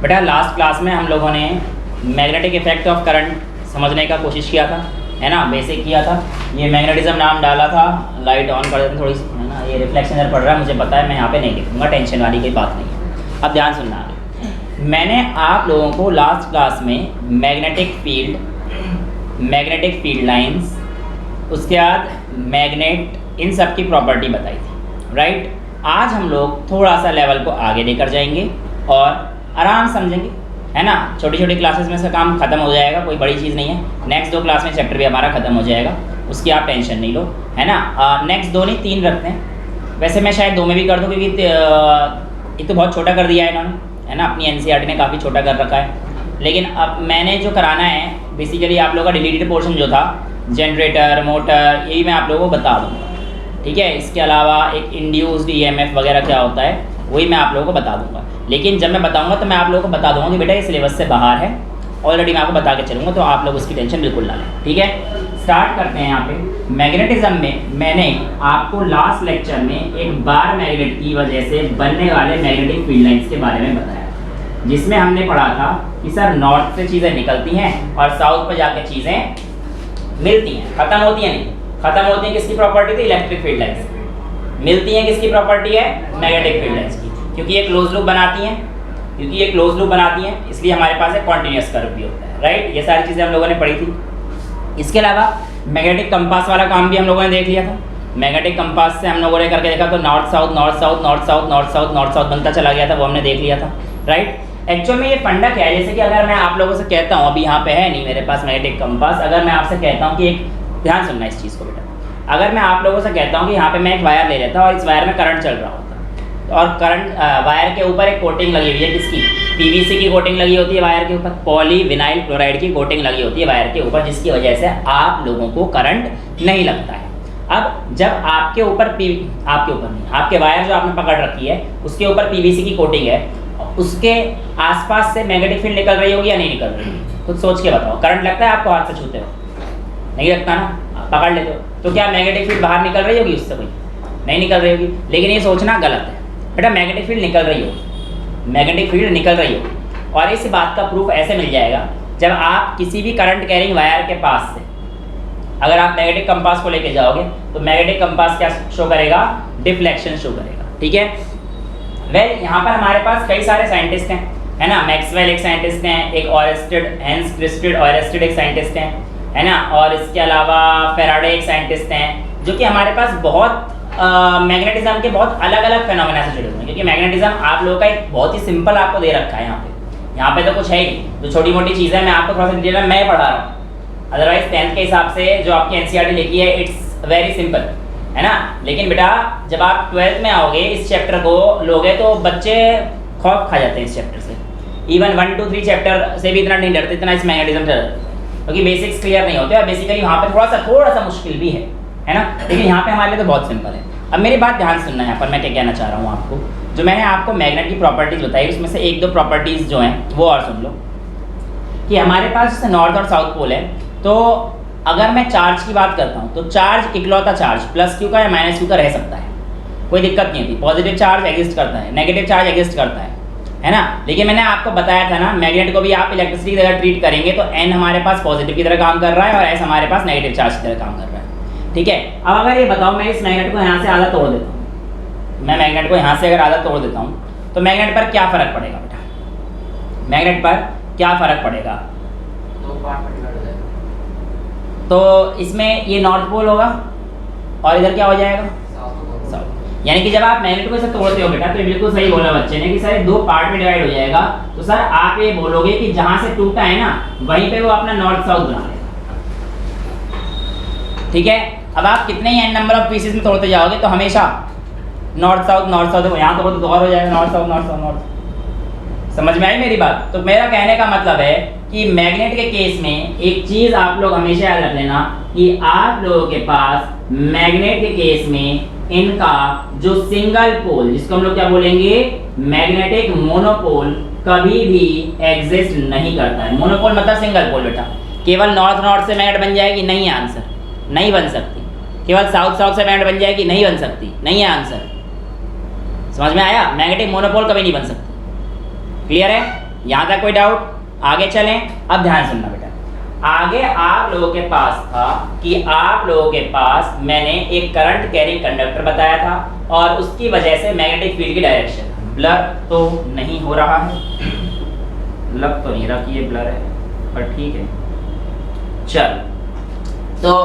बेटा last class में हम लोगों ने मैग्नेटिक इफेक्ट ऑफ करंट समझने का कोशिश किया था, है ना, बेसिक किया था। ये मैग्नेटिज्म नाम डाला था, लाइट ऑन कर देते थोड़ी सी, है ना। ये रिफ्लेक्शन इधर पड़ रहा है, मुझे पता है, मैं यहाँ पे नहीं लिखूँगा, टेंशन वाली कोई बात नहीं है। अब ध्यान सुनना आगे। मैंने आप लोगों को लास्ट क्लास में मैग्नेटिक फील्ड लाइंस, उसके बाद मैग्नेट, इन सब की प्रॉपर्टी बताई थी, राइट। आज हम लोग थोड़ा सा लेवल को आगे लेकर जाएंगे और आराम समझेंगे, है ना। छोटी छोटी क्लासेस में से काम खत्म हो जाएगा, कोई बड़ी चीज़ नहीं है। नेक्स्ट 2 क्लास में चैप्टर भी हमारा खत्म हो जाएगा, उसकी आप टेंशन नहीं लो, है ना। नेक्स्ट 2 नहीं 3 रखते हैं। वैसे मैं शायद 2 में भी कर दूँ, क्योंकि एक तो बहुत छोटा कर दिया है इन्होंने, है ना, अपनी NCERT ने काफ़ी छोटा कर रखा है। लेकिन अब मैंने जो कराना है बेसिकली आप लोगों का डिलीटेड पोर्शन जो था, जनरेटर, मोटर, यही मैं आप लोगों को बता दूँगा, ठीक है। इसके अलावा एक इंड्यूस्ड EMF वगैरह क्या होता है वही मैं आप लोगों को बता दूंगा। लेकिन जब मैं बताऊंगा तो मैं आप लोगों को बता दूंगा कि बेटा ये सिलेबस से बाहर है, ऑलरेडी मैं आपको बता के चलूँगा, तो आप लोग उसकी टेंशन बिल्कुल ना लें, ठीक है। स्टार्ट करते हैं। यहाँ पे मैग्नेटिज्म में मैंने आपको लास्ट लेक्चर में एक बार मैग्नेट की वजह से बनने वाले मैग्नेटिक फील्ड लाइंस के बारे में बताया, जिसमें हमने पढ़ा था कि सर नॉर्थ से चीज़ें निकलती हैं और साउथ पर जाके चीज़ें मिलती हैं, ख़त्म होती हैं नहीं, ख़त्म होती हैं किसकी प्रॉपर्टी थी, इलेक्ट्रिक फील्ड लाइंस, मिलती हैं किसकी प्रॉपर्टी है, मैग्नेटिक फील्ड लाइंस की, क्योंकि ये क्लोज लूप बनाती हैं, इसलिए हमारे पास एक कॉन्टिन्यूस कर्व भी होता है, राइट। ये सारी चीज़ें हम लोगों ने पढ़ी थी। इसके अलावा मैग्नेटिक कंपास वाला काम भी हम लोगों ने देख लिया था। मैग्नेटिक कंपास से हम लोगों ने करके देखा तो north south north south north south north south north south बनता चला गया था, वो हमने देख लिया था, राइट। एक्चुअल में ये फंडा क्या है, जैसे कि अगर मैं आप लोगों से कहता हूँ, अभी यहाँ पे है नहीं मेरे पास मैग्नेटिक कंपास, अगर मैं आपसे कहता हूँ कि एक, ध्यान सुनना इस चीज़ को बेटा, अगर मैं आप लोगों से कहता हूँ कि यहाँ पे मैं एक वायर ले लेता हूँ और इस वायर में करंट चल रहा होता, और करंट वायर के ऊपर एक कोटिंग लगी हुई है, किसकी, PVC की कोटिंग लगी होती है वायर के ऊपर, पॉलीविनाइल क्लोराइड की कोटिंग लगी होती है वायर के ऊपर, जिसकी वजह से आप लोगों को करंट नहीं लगता है। अब जब आपके ऊपर आपके ऊपर नहीं, आपके वायर जो आपने पकड़ रखी है उसके ऊपर PVC की कोटिंग है, उसके आसपास से मैग्नेटिक फील्ड निकल रही होगी या नहीं निकल रही होगी, खुद सोच के बताओ। करंट लगता है आपको हाथ से छूते हो, नहीं लगता ना, पकड़ लेते हो, तो क्या मैग्नेटिक फील्ड बाहर निकल रही होगी उससे, कोई नहीं निकल रही होगी। लेकिन ये सोचना गलत है बेटा, मैग्नेटिक फील्ड निकल रही होगी, मैग्नेटिक फील्ड निकल रही होगी। और इस बात का प्रूफ ऐसे मिल जाएगा जब आप किसी भी करंट कैरिंग वायर के पास से अगर आप मैग्नेटिक कंपास को लेके जाओगे तो मैग्नेटिक कंपास क्या शो करेगा, डिफ्लेक्शन शो करेगा, ठीक है। वेल यहाँ पर हमारे पास कई सारे साइंटिस्ट हैं, है ना। मैक्सवेल एक साइंटिस्ट हैं, एक ऑयस्टेड, हैंस क्रिस्टेड ऑयस्टेड एक साइंटिस्ट हैं, है ना। और इसके अलावा फेराडे एक साइंटिस्ट हैं, जो कि हमारे पास बहुत मैग्नेटिज्म के बहुत अलग अलग फेनोमेना से जुड़े हुए हैं, क्योंकि मैग्नेटिज्म आप लोगों का एक बहुत ही सिंपल आपको दे रखा है। यहाँ पे तो कुछ है ही, जो छोटी मोटी चीज़ें मैं आपको थोड़ा सा डिटेल में मैं पढ़ा रहा हूँ। अदरवाइज 10th के हिसाब से जो आपकी NCERT लिखी है इट्स वेरी सिंपल, है ना। लेकिन बेटा जब आप 12th में आओगे, इस चैप्टर को लोगे तो बच्चे खौफ खा जाते हैं इस चैप्टर से। इवन 1 2 3 चैप्टर से भी इतना नहीं डरते, इतना इस मैग्नेटिज्म से डरते, क्योंकि बेसिक्स क्लियर नहीं होते और बेसिकली वहाँ पे थोड़ा सा मुश्किल भी है ना। लेकिन यहाँ पे हमारे लिए तो बहुत सिंपल है। अब मेरी बात ध्यान सुनना है, यहाँ पर मैं क्या कहना चाह रहा हूँ आपको। जो मैंने आपको मैग्नेट की प्रॉपर्टीज़ बताई उसमें से 1 2 प्रॉपर्टीज़ जो हैं वो और सुन लो, कि हमारे पास जैसे नॉर्थ और साउथ पोल है, तो अगर मैं चार्ज की बात करता हूँ तो चार्ज इकलौता चार्ज प्लस क्यू का या माइनस क्यू का रह सकता है, कोई दिक्कत नहीं होती। पॉजिटिव चार्ज एग्जिस्ट करता है, नेगेटिव चार्ज एग्जिस्ट करता है ना। लेकिन मैंने आपको बताया था ना, मैग्नेट को भी आप इलेक्ट्रिसिटी की तरह ट्रीट करेंगे तो N हमारे पास पॉजिटिव की तरह काम कर रहा है और S हमारे पास नेगेटिव चार्ज की तरह काम कर रहा है, ठीक है। अब अगर ये बताओ मैं इस मैग्नेट को यहाँ से आधा तोड़ देता हूँ, मैं मैग्नेट को यहाँ से अगर आधा तोड़ देता हूँ तो मैग्नेट पर क्या फ़र्क पड़ेगा बेटा, मैग्नेट पर क्या फ़र्क पड़ेगा, तो इसमें ये नॉर्थ पोल होगा और इधर क्या हो जाएगा, साउथ। यानी कि जब आप मैग्नेट को इसे तोड़ते हो बेटा, तो ये बिल्कुल सही बोला बच्चे ने कि सर 2 पार्ट में डिवाइड हो जाएगा। तो सर आप ये बोलोगे कि जहाँ से टूटा है ना वहीं पे वो अपना नॉर्थ साउथ बना लेगा, ठीक है। अब आप कितने ही n नंबर ऑफ पीसेस में तोड़ते जाओगे तो हमेशा नॉर्थ साउथ यहाँ तोड़ो तो और हो जाएगा north south north south north. समझ में आई मेरी बात। तो मेरा कहने का मतलब है कि मैग्नेट के केस में एक चीज आप लोग हमेशा याद रख लेना कि आप लोगों के पास मैग्नेट के केस में इनका जो सिंगल पोल, जिसको हम लोग क्या बोलेंगे, मैग्नेटिक मोनोपोल, कभी भी एग्जिस्ट नहीं करता है। मोनोपोल मतलब सिंगल पोल बेटा। केवल नॉर्थ नॉर्थ से मैग्नेट बन जाएगी, नहीं है आंसर, नहीं बन सकती। केवल साउथ साउथ से मैग्नेट बन जाएगी, नहीं बन सकती, नहीं है आंसर। समझ में आया, मैग्नेटिक मोनोपोल कभी नहीं बन सकती। क्लियर है, यहाँ तक कोई डाउट? आगे चलें। अब ध्यान सुनना बेटा, आगे आप लोगों के पास था कि आप लोगों के पास मैंने एक करंट कैरी कंडक्टर बताया था और उसकी वजह से मैग्नेटिक फील्ड की डायरेक्शन। ब्लर तो नहीं हो रहा है, लग तो नहीं रहा कि ये ब्लर है, पर ठीक है चल। तो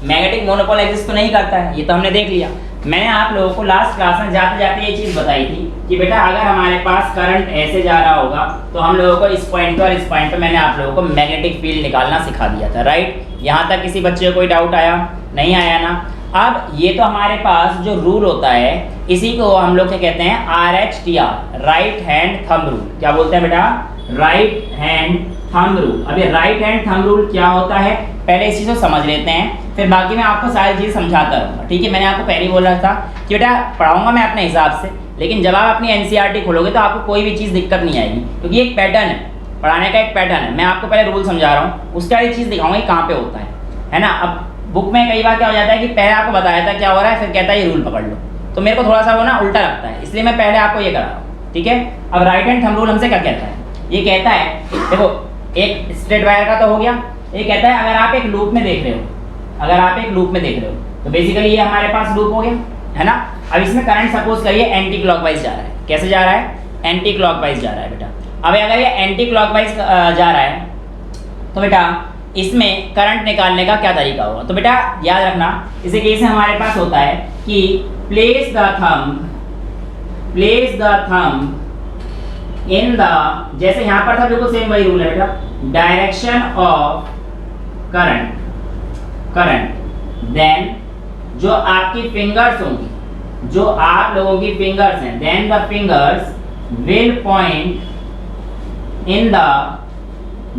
मैग्नेटिक मोनोपोल एग्जिस्ट तो नहीं करता है, ये तो हमने देख लिया। मैंने आप लोगों को लास्ट क्लास में जाते जाते ये चीज़ बताई थी कि बेटा अगर हमारे पास करंट ऐसे जा रहा होगा तो हम लोगों को इस पॉइंट पे और इस पॉइंट पे मैंने आप लोगों को मैग्नेटिक फील्ड निकालना सिखा दिया था, राइट। यहाँ तक किसी बच्चे को कोई डाउट आया? नहीं आया ना। अब ये तो हमारे पास जो रूल होता है इसी को हम लोग क्या कहते हैं, RHTR, right hand thumb rule. क्या बोलते हैं बेटा? Right hand thumb rule. अब ये राइट हैंड थंब रूल क्या होता है पहले इस चीज़ को समझ लेते हैं, फिर बाकी मैं आपको सारी चीज़ समझाता रहूँगा, ठीक है। मैंने आपको पहले ही बोला था कि बेटा पढ़ाऊँगा मैं अपने हिसाब से, लेकिन जब आप अपनी NCERT खोलोगे तो आपको कोई भी चीज़ दिक्कत नहीं आएगी, क्योंकि एक पैटर्न है, पढ़ाने का एक पैटर्न है। मैं आपको पहले रूल समझा रहा हूँ, उसका एक चीज़ दिखाऊंगा कि कहाँ पे होता है ना। अब बुक में कई बार क्या हो जाता है कि पहले आपको बताया था क्या हो रहा है, फिर कहता है ये रूल पकड़ लो, तो मेरे को थोड़ा सा वो ना उल्टा लगता है, इसलिए मैं पहले आपको ये करा रहा हूँ, ठीक है। अब राइट हैंड थंब रूल हमसे क्या कहता है? ये कहता है देखो, एक स्ट्रेट वायर का तो हो गया, ये कहता है अगर आप एक लूप में देख रहे हो, अगर आप एक लूप में देख रहे हो तो बेसिकली ये हमारे पास लूप हो गया, है ना। अब इसमें करंट सपोज करिए एंटी क्लॉकवाइज जा रहा है। कैसे जा रहा है? एंटी क्लॉकवाइज जा रहा है बेटा। अब अगर ये एंटी क्लॉकवाइज जा रहा है तो बेटा इसमें करंट निकालने का क्या तरीका होगा? तो बेटा याद रखना, इसी केस में हमारे पास होता है कि place the thumb in the, जैसे यहाँ पर था बिल्कुल सेम वही रूल है बेटा, डायरेक्शन ऑफ करंट, देन जो आपकी फिंगर्स होंगी, जो आप लोगों की फिंगर्स हैं, then the fingers will point in the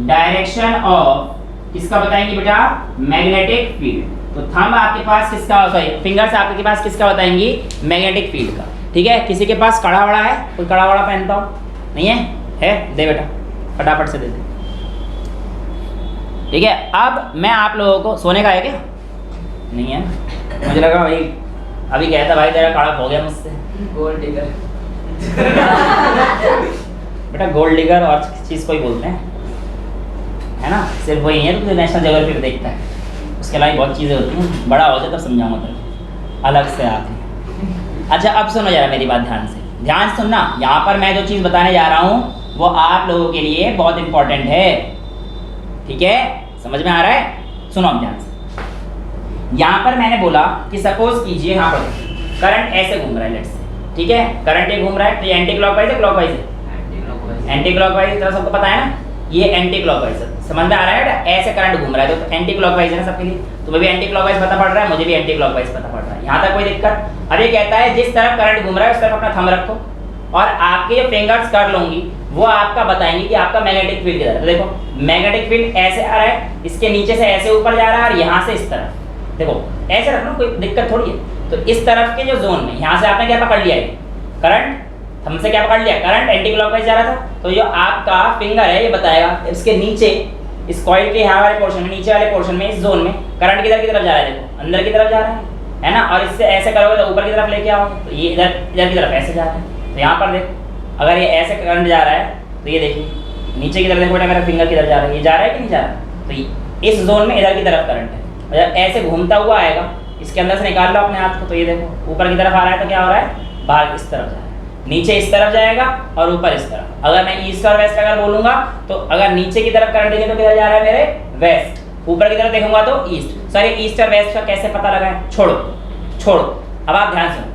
direction of, किसका बताएंगे बेटा? Magnetic field. तो थंब आपके पास किसका, सॉरी फिंगर्स आपके पास किसका बताएंगी? मैग्नेटिक फील्ड का, ठीक है। किसी के पास कड़ा वड़ा है? कोई कड़ा वड़ा पहनता हो? नहीं है? है? दे बेटा, फटाफट से दे दे, ठीक है। अब मैं आप लोगों को, सोने का है क्या? नहीं है, मुझे लगा भाई अभी कहता था भाई तेरा काड़ा हो गया मुझसे। गोल्ड डिगर बेटा गोल्ड डिगर और चीज़ को ही बोलते हैं, है ना। सिर्फ वही है तो नेशनल ज्योग्राफी में देखता है, उसके अलावा बहुत चीज़ें होती हैं, बड़ा हो जाए तब समझाऊंगा तेरे अलग से आके। अच्छा अब सुनो जरा मेरी बात ध्यान से, ध्यान सुनना। यहाँ पर मैं जो चीज़ बताने जा रहा हूँ वो आप लोगों के लिए बहुत इंपॉर्टेंट है, ठीक है। समझ में आ रहा है? सुनो अब ध्यान से। यहाँ पर मैंने बोला कि सपोज कीजिए यहाँ पर करंट ऐसे घूम रहा है, लेट्स से, ठीक है। करंट ये घूम रहा है तो ये एंटी क्लॉकवाइज है, क्लॉकवाइज है? एंटी क्लॉकवाइज तरह सबको पता है ना, ये एंटी क्लॉकवाइज है। समझ में आ रहा है? ऐसे करंट घूम रहा है तो एंटी क्लॉकवाइज है ना सबके लिए। तुम्हें भी एंटी क्लॉकवाइज पता पड़ रहा है, मुझे भी एंटी क्लॉकवाइज पता पड़ रहा है। यहाँ तक कोई दिक्कत? अब ये कहता है जिस तरफ करंट घूम रहा है उस तरफ अपना थंब रखो और आपके जो फिंगर्स कर लूंगी वो आपका बताएंगे कि आपका मैग्नेटिक फील्ड किधर है। तो देखो मैग्नेटिक फील्ड ऐसे आ रहा है, इसके नीचे से ऐसे ऊपर जा रहा है और यहाँ से इस तरफ, देखो ऐसे रखना, कोई दिक्कत थोड़ी है। तो इस तरफ के जो जोन में यहाँ से आपने क्या पकड़ लिया है? करंट। हमसे क्या पकड़ लिया? करंट एंटी क्लॉकवाइज जा रहा था, तो जो आपका फिंगर है ये बताएगा इसके नीचे, इस कॉइल के यहाँ वाले पोर्शन में, नीचे वाले पोर्शन में, इस जोन में करंट किधर की तरफ जा रहा है? देखो अंदर की तरफ जा रहा है ना। और इससे ऐसे करोगे तो ऊपर की तरफ लेके आओ, तो ये इधर की तरफ ऐसे जा रहा है। तो यहाँ पर देखो अगर ये ऐसे करंट जा रहा है तो ये देखिए नीचे की तरफ देखो बेटा, मेरा फिंगर किधर जा रहा है? ये जा रहा है कि नहीं जा रहा? तो इस जोन में इधर की तरफ करंट है, और जब ऐसे घूमता हुआ आएगा इसके अंदर से निकाल लो अपने हाथ को, तो ये देखो ऊपर की तरफ आ रहा है तो क्या हो रहा है? बाहर इस तरफ जा रहा है, नीचे इस तरफ जाएगा और ऊपर इस तरफ। अगर मैं ईस्ट और वेस्ट अगर बोलूंगा तो अगर नीचे की तरफ करंट देखें तो किधर जा रहा है मेरे? वेस्ट। ऊपर की तरफ देखूंगा तो ईस्ट। सॉरी ईस्ट और वेस्ट का कैसे पता लगाएं? छोड़ो। अब आप ध्यान सुनो,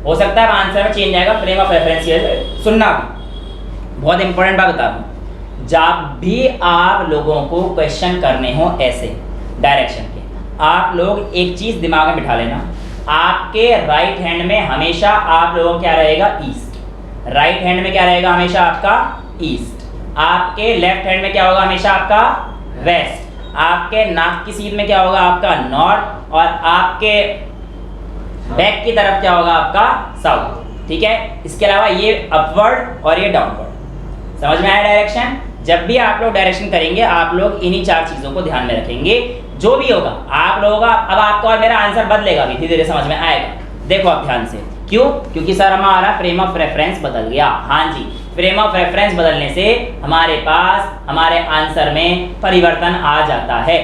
हो सकता है आंसर में चेंज आएगा, फ्रेम ऑफ रेफरेंस सुनना। बहुत इंपॉर्टेंट बात बता दूं, जब भी आप लोगों को क्वेश्चन करने हो ऐसे डायरेक्शन के, आप लोग एक चीज दिमाग में बिठा लेना, आपके राइट हैंड में हमेशा आप लोगों क्या रहेगा? ईस्ट। राइट हैंड में क्या रहेगा हमेशा आपका? ईस्ट। आपके लेफ्ट हैंड में क्या होगा हमेशा आपका? वेस्ट। आपके नाक की सीध में क्या होगा आपका? नॉर्थ। और आपके बैक की तरफ क्या होगा आपका? साउथ। ठीक है, इसके अलावा ये अपवर्ड और ये डाउनवर्ड। समझ में आया डायरेक्शन? जब भी आप लोग डायरेक्शन करेंगे आप लोग इन्हीं चार चीजों को ध्यान में रखेंगे। जो भी होगा आप लोगों का, अब आपका और मेरा आंसर बदलेगा भी, धीरे धीरे समझ में आएगा। देखो आप ध्यान से, क्यों? क्योंकि सर हमारा फ्रेम ऑफ रेफरेंस बदल गया। हाँ जी, फ्रेम ऑफ रेफरेंस बदलने से हमारे पास हमारे आंसर में परिवर्तन आ जाता है,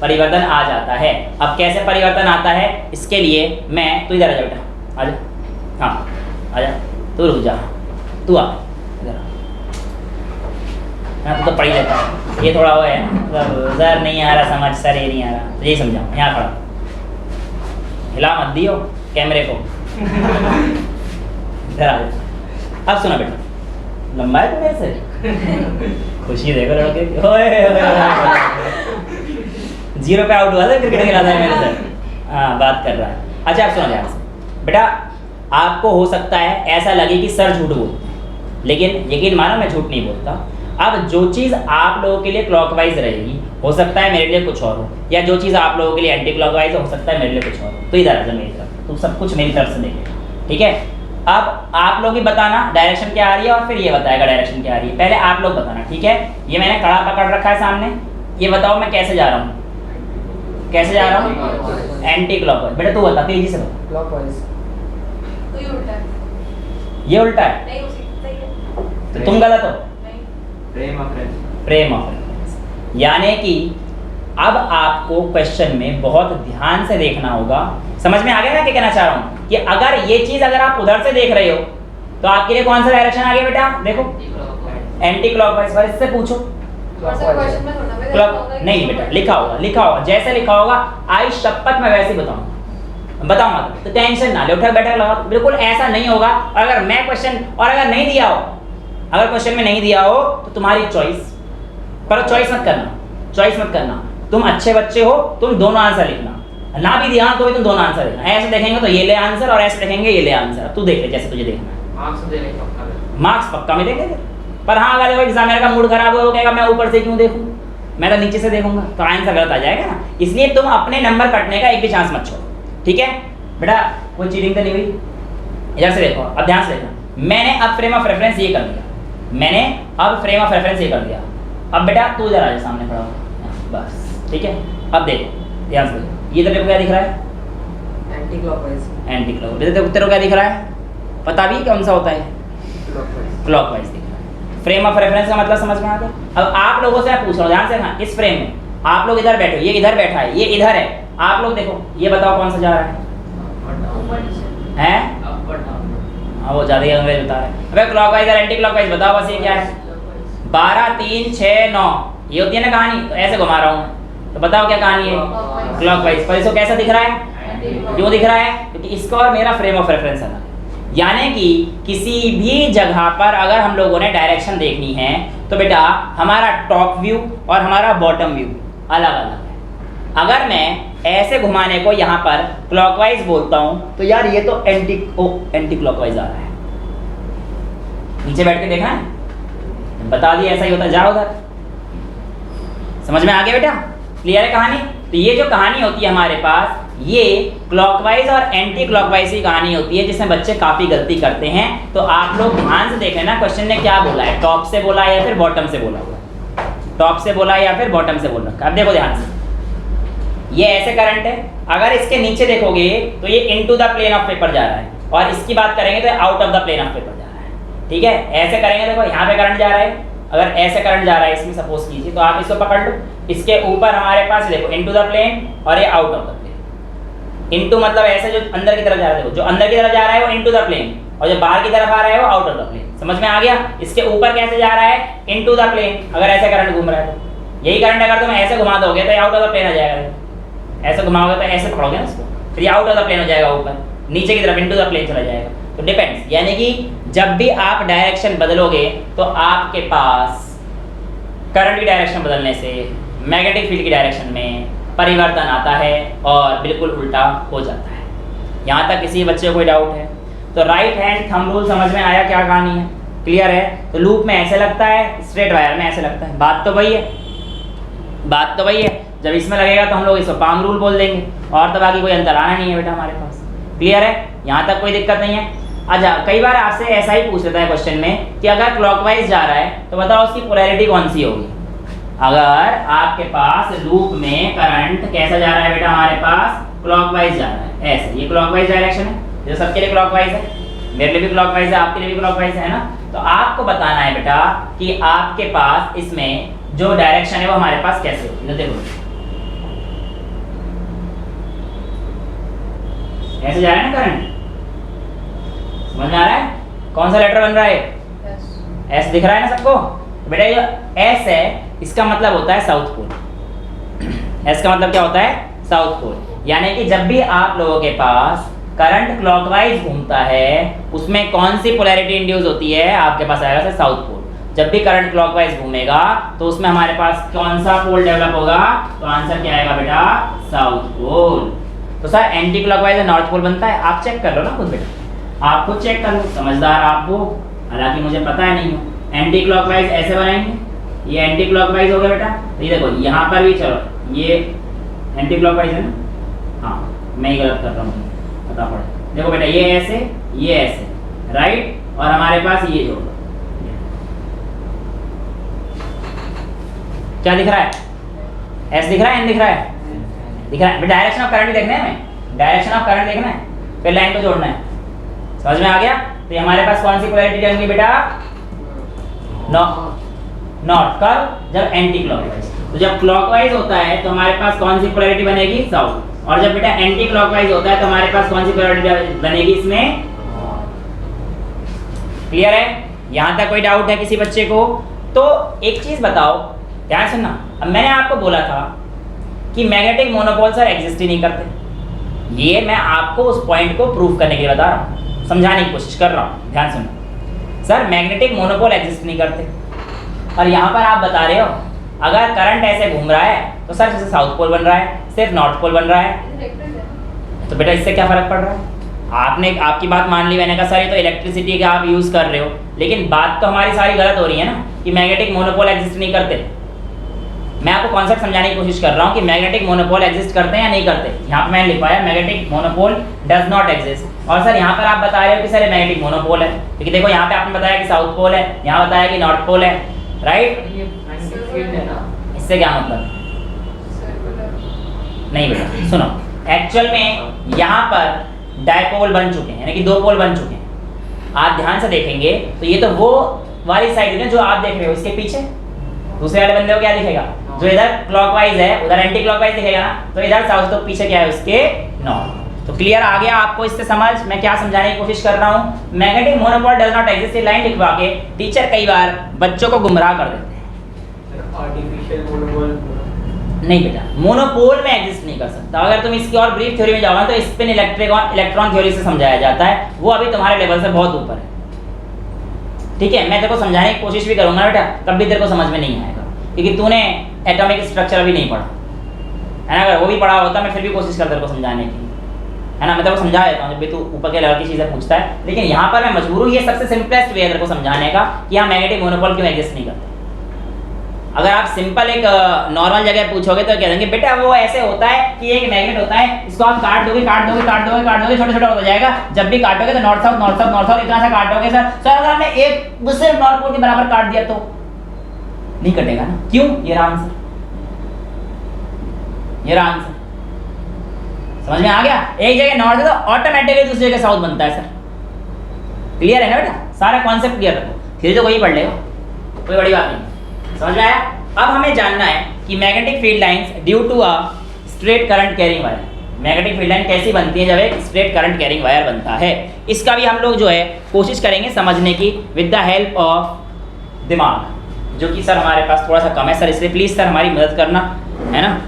परिवर्तन आ जाता है। अब कैसे परिवर्तन आता है, इसके लिए मैं, तू इधर आ जा बेटा, आ जा, हाँ आ जा, तू रुक जा, तू आ इधर, हाँ तू तो पढ़ ही लेता है, ये थोड़ा वो है मतलब सर नहीं आ रहा समझ, सर ये नहीं आ रहा, तो यही समझाऊँ। यहाँ खड़ा, हिला मत दियो कैमरे को, इधर आ जा। अब सुना बेटा, लंबा है तो मेरे से, खुशी देखो लड़के की, जीरो पे आउट हुआ था क्रिकेट खिलाता है मेरे से, हाँ बात कर रहा है। अच्छा आप सुनो ध्यान से बेटा, आपको हो सकता है ऐसा लगे कि सर झूठ बोलते हैं, लेकिन यकीन मानो मैं झूठ नहीं बोलता। अब जो चीज़ आप लोगों के लिए क्लॉकवाइज रहेगी, हो सकता है मेरे लिए कुछ और हो, या जो चीज़ आप लोगों के लिए एंटी क्लॉकवाइज हो सकता है मेरे लिए कुछ और हो। तो इधर आ जा मेरी तरफ, तो सब कुछ मेरी तरफ से देखेगा, ठीक है। अब आप लोग ही बताना डायरेक्शन क्या आ रही है, और फिर ये बताएगा डायरेक्शन क्या आ रही है। पहले आप लोग बताना, ठीक है। ये मैंने कड़ा पकड़ रखा है सामने, ये बताओ मैं कैसे जा रहा हूँ, कैसे जा रहा हूँ, एंटी क्लॉकवाइज। बेटा तू बता, तेजी से बता। क्लॉकवाइज। तो ये उल्टा है। ये उल्टा है, नहीं उसी सही है। तो तुम गलत हो। नहीं। Frame of reference. Frame of reference, यानी कि अब आपको क्वेश्चन में बहुत ध्यान से देखना होगा। समझ में आ गया मैं क्या कहना चाह रहा हूँ, कि अगर ये चीज अगर आप उधर से देख रहे हो तो आपके लिए कौन सा डायरेक्शन आ गया बेटा, देखो एंटी क्लॉकवाइज। पर इससे पूछो और सर क्वेश्चन में थोड़ा मैं क्लॉक, नहीं बेटा लिखा होगा, लिखा होगा, जैसे लिखा होगा आई शपथ मैं वैसे ही बताऊंगा तो टेंशन ना ले, उठक बैठक लगा, बिल्कुल ऐसा नहीं होगा। अगर मैं क्वेश्चन और अगर नहीं दिया हो, अगर क्वेश्चन में नहीं दिया हो तो तुम्हारी चॉइस, पर चॉइस मत करना, चॉइस मत करना। तुम अच्छे बच्चे हो, तुम दोनों आंसर लिखना, ना भी दिया तो भी तुम दोनों आंसर लिखना। ऐसे देखेंगे तो ये ले आंसर और ऐसे देखेंगे ये ले आंसर, तू देख ले जैसे तुझे देखना है। मार्क्स पक्का मिलेंगे, पर हाँ अगर एग्जामिनर का मूड खराब हो, कहेगा मैं ऊपर से क्यों देखूं, मैं तो नीचे से देखूंगा, तो आंसर गलत आ जाएगा ना। इसलिए तुम अपने नंबर कटने का एक भी चांस मत छोड़ो, ठीक है बेटा। कोई चीटिंग तो नहीं हुई, इधर से देखो, अब ध्यान से देखना। मैंने अब फ्रेम ऑफ रेफरेंस ये कर दिया, मैंने अब फ्रेम ऑफ रेफरेंस ये कर दिया। अब बेटा तू इधर आ जा, सामने खड़ा हो, बस ठीक है। अब देखो ध्यान से देखो, ये तेरे को क्या दिख रहा है, एंटी क्लॉकवाइज। Anti clockwise. तेरे को क्या दिख रहा है, पता भी कौन सा होता है, क्लॉकवाइज। क्लॉकवाइज दिख रहा है। फ्रेम ऑफ रेफरेंस का मतलब समझ में आ गया। अब आप लोगों से मैं पूछ रहा हूँ ध्यान से ना, इस फ्रेम में आप लोग इधर बैठो, ये इधर बैठा है, ये इधर है, आप लोग देखो, ये बताओ कौन सा जा रहा है, हैं? हाँ वो ज़्यादा ही अंग्रेज बता रहे हैं। अबे क्लॉकवाइज और एंटी क्लॉकवाइज बताओ, बस ये क्या है, 12 3 6 9 ये होती है ना कहानी, तो ऐसे घुमा रहा हूँ, तो बताओ क्या कहानी है, क्लॉकवाइज। पर इसको कैसा दिख रहा है, क्यों दिख रहा है, क्योंकि इसका और मेरा फ्रेम ऑफ रेफरेंस अलग है। यानी कि किसी भी जगह पर अगर हम लोगों ने डायरेक्शन देखनी है तो बेटा हमारा टॉप व्यू और हमारा बॉटम व्यू अलग अलग है। अगर मैं ऐसे घुमाने को यहाँ पर क्लॉकवाइज बोलता हूँ तो यार ये तो एंटी क्लॉकवाइज आ रहा है। नीचे बैठ के देखना है, बता दिया ऐसा ही होता है, जाओ उधर। समझ में आ गया बेटा, क्लियर है कहानी। तो ये जो कहानी होती है हमारे पास, ये क्लॉकवाइज और एंटी क्लॉकवाइज की कहानी होती है, जिसमें बच्चे काफ़ी गलती करते हैं। तो आप लोग ध्यान से देखें ना, क्वेश्चन ने क्या बोला है, टॉप से बोला है या फिर बॉटम से बोला हुआ है, टॉप से बोला है या फिर बॉटम से बोल रखा है। अब देखो ध्यान से, ये ऐसे करंट है, अगर इसके नीचे देखोगे तो ये into the plane of paper जा रहा है, और इसकी बात करेंगे तो out of the plane of paper जा रहा है, ठीक है। ऐसे करेंगे, देखो यहाँ पे करंट जा रहा है, अगर ऐसे करंट जा रहा है इसमें सपोज कीजिए, तो आप इसको पकड़ लो, इसके ऊपर हमारे पास देखो इनटू द प्लेन और ये out of the plane. Into मतलब ऐसे जो अंदर की तरफ जा रहा है, जो अंदर की तरफ जा रहा है वो इनटू द प्लेन, और जो बाहर की तरफ आ रहा है वो आउट ऑफ द प्लेन। समझ में आ गया। इसके ऊपर कैसे जा रहा है, इनटू द प्लेन। अगर ऐसे करंट घूम रहा है तो यही करंट अगर तुम ऐसे घुमा दोगे तो आउट ऑफ द प्लेन आ जाएगा, ऐसे घुमाओगे तो ऐसे पकड़ोगे ना इसको, फिर आउट ऑफ द प्लेन हो जाएगा, ऊपर नीचे की तरफ इनटू द प्लेन चला जाएगा। तो डिपेंड्स, यानी कि जब भी आप डायरेक्शन बदलोगे तो आपके पास करंट की डायरेक्शन बदलने से मैग्नेटिक फील्ड की डायरेक्शन में परिवर्तन आता है और बिल्कुल उल्टा हो जाता है। यहाँ तक किसी बच्चे को कोई डाउट है तो राइट हैंड थंब रूल समझ में आया, क्या कहानी है, क्लियर है। तो लूप में ऐसे लगता है, स्ट्रेट वायर में ऐसे लगता है, बात तो वही है, बात तो वही है। जब इसमें लगेगा तो हम लोग इसको पाम रूल बोल देंगे, और तो बाकी कोई अंतर आना नहीं है बेटा हमारे पास, क्लियर है। यहाँ तक कोई दिक्कत नहीं है। अच्छा, कई बार आपसे ऐसा ही पूछ लेता है क्वेश्चन में कि अगर क्लॉकवाइज जा रहा है तो बताओ उसकी पोलैरिटी कौन सी होगी। अगर आपके पास लूप में करंट कैसा जा रहा है बेटा, हमारे पास क्लॉकवाइज जा रहा है, ऐसे, ये क्लॉकवाइज डायरेक्शन है, जो सबके लिए क्लॉकवाइज है, मेरे लिए भी क्लॉकवाइज है, आपके लिए भी क्लॉकवाइज है ना। तो आपको बताना है बेटा कि आपके पास इसमें जो डायरेक्शन है वो हमारे पास कैसे होगी। तो देखो ऐसे जा रहा है ना करंट, समझ में आ रहा है? कौन सा लेटर बन रहा है? Yes. एस दिख रहा है ना सबको? बेटा ये एस है, इसका मतलब होता है साउथ पोल। एस का मतलब क्या होता है? South pole. यानी कि जब भी आप लोगों के पास करंट क्लॉकवाइज घूमता है उसमें कौन सी पोलैरिटी इंड्यूस होती है? आपके पास आएगा सर साउथ पोल। जब भी करंट क्लॉकवाइज घूमेगा तो उसमें हमारे पास कौन सा पोल डेवलप होगा? तो आंसर क्या आएगा बेटा? South pole. तो सर एंटी क्लॉकवाइज में नॉर्थ पोल बनता है, आप चेक कर लो ना खुद बेटा, आप खुद चेक कर लो, समझदार आप हो, हालांकि मुझे पता है नहीं हो। एंटी क्लॉकवाइज ऐसे बनाएंगे, ये एंटी क्लॉकवाइज हो गया बेटा। तो ये देखो यहाँ पर भी चलो, ये एंटी क्लॉकवाइज है ना? हाँ मैं ही गलत कर रहा हूँ, पता पड़े। देखो बेटा ये ऐसे, ये ऐसे, राइट, और हमारे पास ये जो क्या दिख रहा है? एस दिख रहा है, एन दिख रहा है? दिख रहा है। डायरेक्शन ऑफ करंट भी देखना है हमें, डायरेक्शन ऑफ करंट देखना है, फिर लाइन को जोड़ना है। समझ में आ गया? तो हमारे पास कौन सी पोलैरिटी रहेंगी बेटा? नॉर्थ। कब? जब एंटी क्लॉकवाइज। तो जब क्लॉकवाइज होता है तो हमारे पास कौन सी पोलैरिटी बनेगी? साउथ। और जब बेटा एंटी क्लॉकवाइज होता है तो हमारे पास कौन सी पोलैरिटी बनेगी इसमें? क्लियर है? यहां तक कोई डाउट है किसी बच्चे को? तो एक चीज बताओ, ध्यान सुनना। अब मैंने आपको बोला था कि मैग्नेटिक मोनोपोल सर एग्जिस्ट ही नहीं करते। ये मैं आपको उस पॉइंट को प्रूव करने के लिए बता रहा हूँ, समझाने की कोशिश कर रहा हूँ। ध्यान सुनना सर, मैग्नेटिक मोनोपोल एग्जिस्ट नहीं करते, और यहाँ पर आप बता रहे हो अगर करंट ऐसे घूम रहा है तो सर जैसे साउथ पोल बन रहा है, सिर्फ नॉर्थ पोल बन रहा है। तो बेटा इससे क्या फर्क पड़ रहा है? आपने आपकी बात मान ली, मैंने कहा सर ये तो इलेक्ट्रिसिटी का आप यूज़ कर रहे हो, लेकिन बात तो हमारी सारी गलत हो रही है ना कि मैग्नेटिक मोनोपोल एग्जिस्ट नहीं करते। मैं आपको कॉन्सेप्ट समझाने की कोशिश कर रहा हूँ कि मैग्नेटिक मोनोपोल एग्जिस्ट करते हैं या नहीं करते। यहाँ पर मैंने लिखवाया magnetic monopole does not exist, और सर यहाँ पर आप बता रहे हो कि सर मैग्नेटिक मोनोपोल है, क्योंकि देखो यहाँ पे आपने बताया कि साउथ पोल है, यहाँ बताया कि नॉर्थ पोल है, राइट? ये मैग्नेटिक फील्ड है ना, इससे क्या मतलब? नहीं बेटा सुनो, एक्चुअल में यहाँ पर डायपोल बन चुके हैं, यानी कि दो पोल बन चुके हैं। आप ध्यान से देखेंगे तो ये तो वो वाली साइड है जो आप देख रहे हो, इसके पीछे दूसरे वाले बंदे को क्या दिखेगा? जो इधर क्लॉकवाइज है उधर एंटी क्लॉकवाइज दिखेगा ना, तो इधर साउथ, तो पीछे क्या है उसके? नॉर्थ। तो क्लियर आ गया आपको इससे समझ मैं क्या समझाने की कोशिश कर रहा हूँ? Magnetic monopole does not exist, ये लाइन लिखवा के टीचर कई बार बच्चों को गुमराह कर देते हैं। आर्टिफिशियल मोनोपोल नहीं बेटा, मोनोपोल में एग्जिस्ट नहीं कर सकता। अगर तुम इसकी और ब्रीफ थ्योरी में जाओगे तो स्पिन इलेक्ट्रॉन थ्योरी से समझाया जाता है, वो अभी तुम्हारे लेवल से बहुत ऊपर है। ठीक है, मैं तेरे को समझाने की कोशिश भी करूंगा बेटा, तब भी तेरे को समझ में नहीं आएगा, क्योंकि तूने एटॉमिक स्ट्रक्चर अभी नहीं पढ़ा है ना। अगर वो भी पढ़ा होता मैं फिर भी कोशिश करता तेरे को समझाने की, है ना। मैं तेरे को समझा देता हूँ जब भी तू ऊपर के लेवल की चीज़ें पूछता है, लेकिन यहाँ पर मैं मजबूर हूँ, ये सबसे सिंपलेस्ट वे है तेरे को समझाने का कि यहाँ मैग्नेटिक मोनोपोल क्यों एग्जिस्ट नहीं करते। अगर आप सिंपल एक नॉर्मल जगह पूछोगे तो कह देंगे बेटा वो ऐसे होता है कि एक मैग्नेट होता है, इसको आप काट दोगे काट दोगे काट दोगे काट दोगे, छोटा छोटा होता जाएगा। जब भी काटोगे तो north south north south north south इतना सा काटोगे सर अगर हमने एक सिर्फ नॉर्थ पोल के बराबर काट दिया तो नहीं कटेगा ना। क्यों? ये रहा आंसर, ये रहा आंसर। समझ में आ गया? एक जगह नॉर्थ है तो ऑटोमेटिकली दूसरी जगह साउथ बनता है सर। क्लियर है ना बेटा? सारा कॉन्सेप्ट क्लियर रखो, फिर तो कोई पढ़ लेगा, कोई बड़ी बात नहीं। समझ में आया? अब हमें जानना है कि magnetic field lines due to a straight current carrying wire, magnetic field line कैसी बनती है जब एक स्ट्रेट करंट कैरिंग वायर बनता है। इसका भी हम लोग जो है कोशिश करेंगे समझने की विद द हेल्प ऑफ दिमाग, जो कि सर हमारे पास थोड़ा सा कम है सर, इसलिए प्लीज़ सर हमारी मदद करना, है ना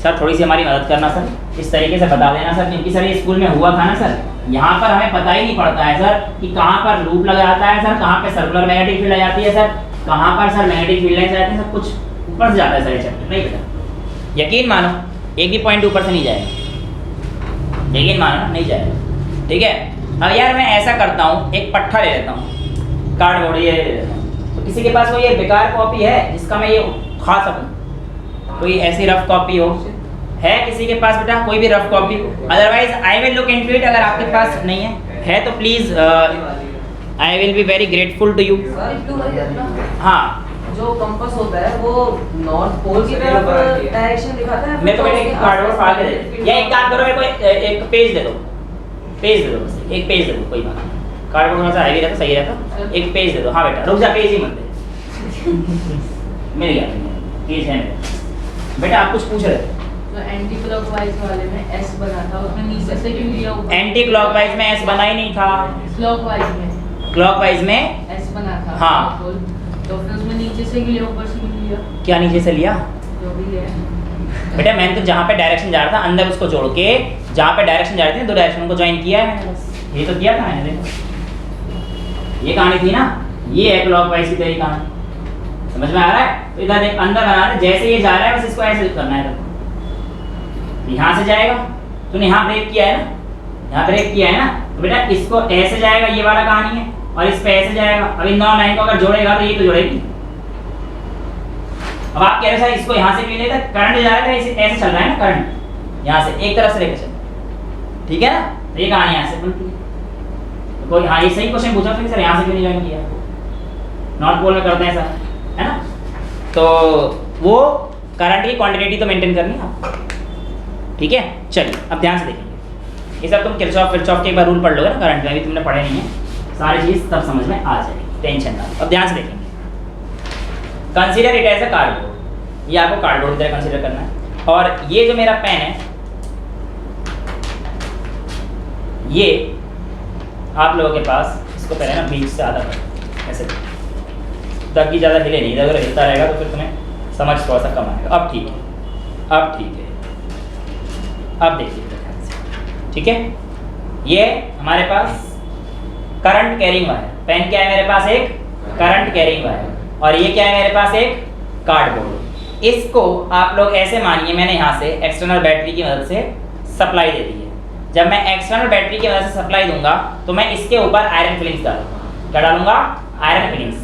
सर, थोड़ी सी हमारी मदद करना सर, इस तरीके से बता देना सर, क्योंकि सर ये स्कूल में हुआ था ना सर, यहाँ पर हमें पता ही नहीं पड़ता है सर कि कहाँ पर लूप लगा जाता है सर, कहाँ पे सर्कुलर मैग्नेटिक फील्ड आ जाती है सर, कहाँ पर सर मैग्नेटिक फील्ड लाइन जाती है, सब कुछ ऊपर से जाता है सर ये चैप्टर। नहीं बेटा यकीन मानो एक भी पॉइंट ऊपर से नहीं जाएगा, यकीन मानो ना नहीं जाएगा। ठीक है, अब यार मैं ऐसा करता हूँ, एक पट्टा ले लेता हूँ, कार्डबोर्ड ये ले लेता हूँ, तो किसी के पास कोई ये बेकार कॉपी है जिसका मैं ये खा सकूँ? कोई ऐसी रफ कॉपी हो है किसी के पास बेटा? कोई भी rough copy? Otherwise I will look into it. अगर आपके पास नहीं है तो please I will be very grateful to you. हाँ, जो कंपास होता है वो नॉर्थ पोल की तरफ डायरेक्शन दिखाता है। मेरे को बेटे एक कार्डबोर्ड फाड़ दे, या एक काम करो मेरे को एक पेज दे दो, पेज दे दो, बस एक पेज दे दो, कोई बात नहीं। कार्डबोर्ड थोड़ा सा हैवी रहता, सही रहता। एक पेज दे दो। हाँ बेटा रुक जा, पेज ही मत दे। मिल गया पेज है मेरा। बेटा आप कुछ पूछ रहे थे? तो एंटी क्लॉकवाइज वाले में एस बना था, उसमें नीचे से क्यों लिया ऊपर? एंटी क्लॉकवाइज में एस बना ही नहीं था। क्लॉकवाइज में? क्लॉकवाइज में एस बना था। हाँ। तो फिर उसमें नीचे से क्यों लिया, ऊपर से क्यों लिया? क्या नीचे से लिया? जो भी है। बेटा मैंने तो जहाँ पे डायरेक्शन जा रहा था अंदर उसको जोड़ के, जहाँ पे डायरेक्शन जा रही थी दो डायरेक्शन को ज्वाइन किया है मैंने, बस ये तो किया था मैंने। देखो ये कहानी थी ना, ये है क्लॉकवाइज की तेरी कहानी। समझ में आ रहा है? तो इधर देख अंदर बना रहे, जैसे ये जा रहा है बस इसको ऐसे करना है। यहाँ से जाएगा, तूने यहाँ ब्रेक किया है ना, यहाँ ब्रेक किया है ना, तो बेटा इसको ऐसे जाएगा, ये वाला कहानी है, और इस पे ऐसे जाएगा। अब इन दोनों लाइन को अगर जोड़ेगा तो ये तो जोड़ेगी। अब आप कह रहे सर इसको यहाँ से क्यों लेते, करंट जा रहा है ऐसे चल रहा है ना, करंट यहाँ से एक तरफ से लेकर चल, ठीक है ना। तो ये कहानी यहाँ से बनती है। तो कोई हाँ ये सही क्वेश्चन पूछा फिर सर यहाँ से क्यों नहीं ज्वाइन किया, नॉर्थ पोल में करते हैं सर, है ना। तो वो करंट की क्वांटिटी तो मेंटेन करनी है आपको, ठीक है। चलिए अब ध्यान से देखेंगे ये सब। तुम किरचॉफ के एक बार रूल पढ़ लोगे ना, करंट में भी तुमने पढ़े नहीं है, सारी चीज़ तब समझ में आ जाएगी, टेंशन ना। अब ध्यान से देखेंगे, consider it as a cardboard. ये आपको कार्डबोर्ड की तरह कंसीडर करना है। और ये जो मेरा पेन है, ये आप लोगों के पास, इसको पहले ना बीच से आधा कर ऐसे, ताकि ज़्यादा हिले नहीं, अगर हिलता रहेगा तो फिर तुम्हें समझ थोड़ा सा कम आएगा। अब ठीक है, अब ठीक है। अब देखिए ध्यान से, ठीक है। ये हमारे पास करंट कैरिंग वायर, पेन क्या है मेरे पास, एक करंट कैरिंग वायर, और ये क्या है मेरे पास, एक कार्डबोर्ड। इसको आप लोग ऐसे मानिए मैंने यहाँ से एक्सटर्नल बैटरी की मदद से सप्लाई दे दी है। जब मैं एक्सटर्नल बैटरी की मदद से सप्लाई दूंगा तो मैं इसके ऊपर आयरन फिलिंग्स डालूंगा। क्या डालूंगा? Iron filings.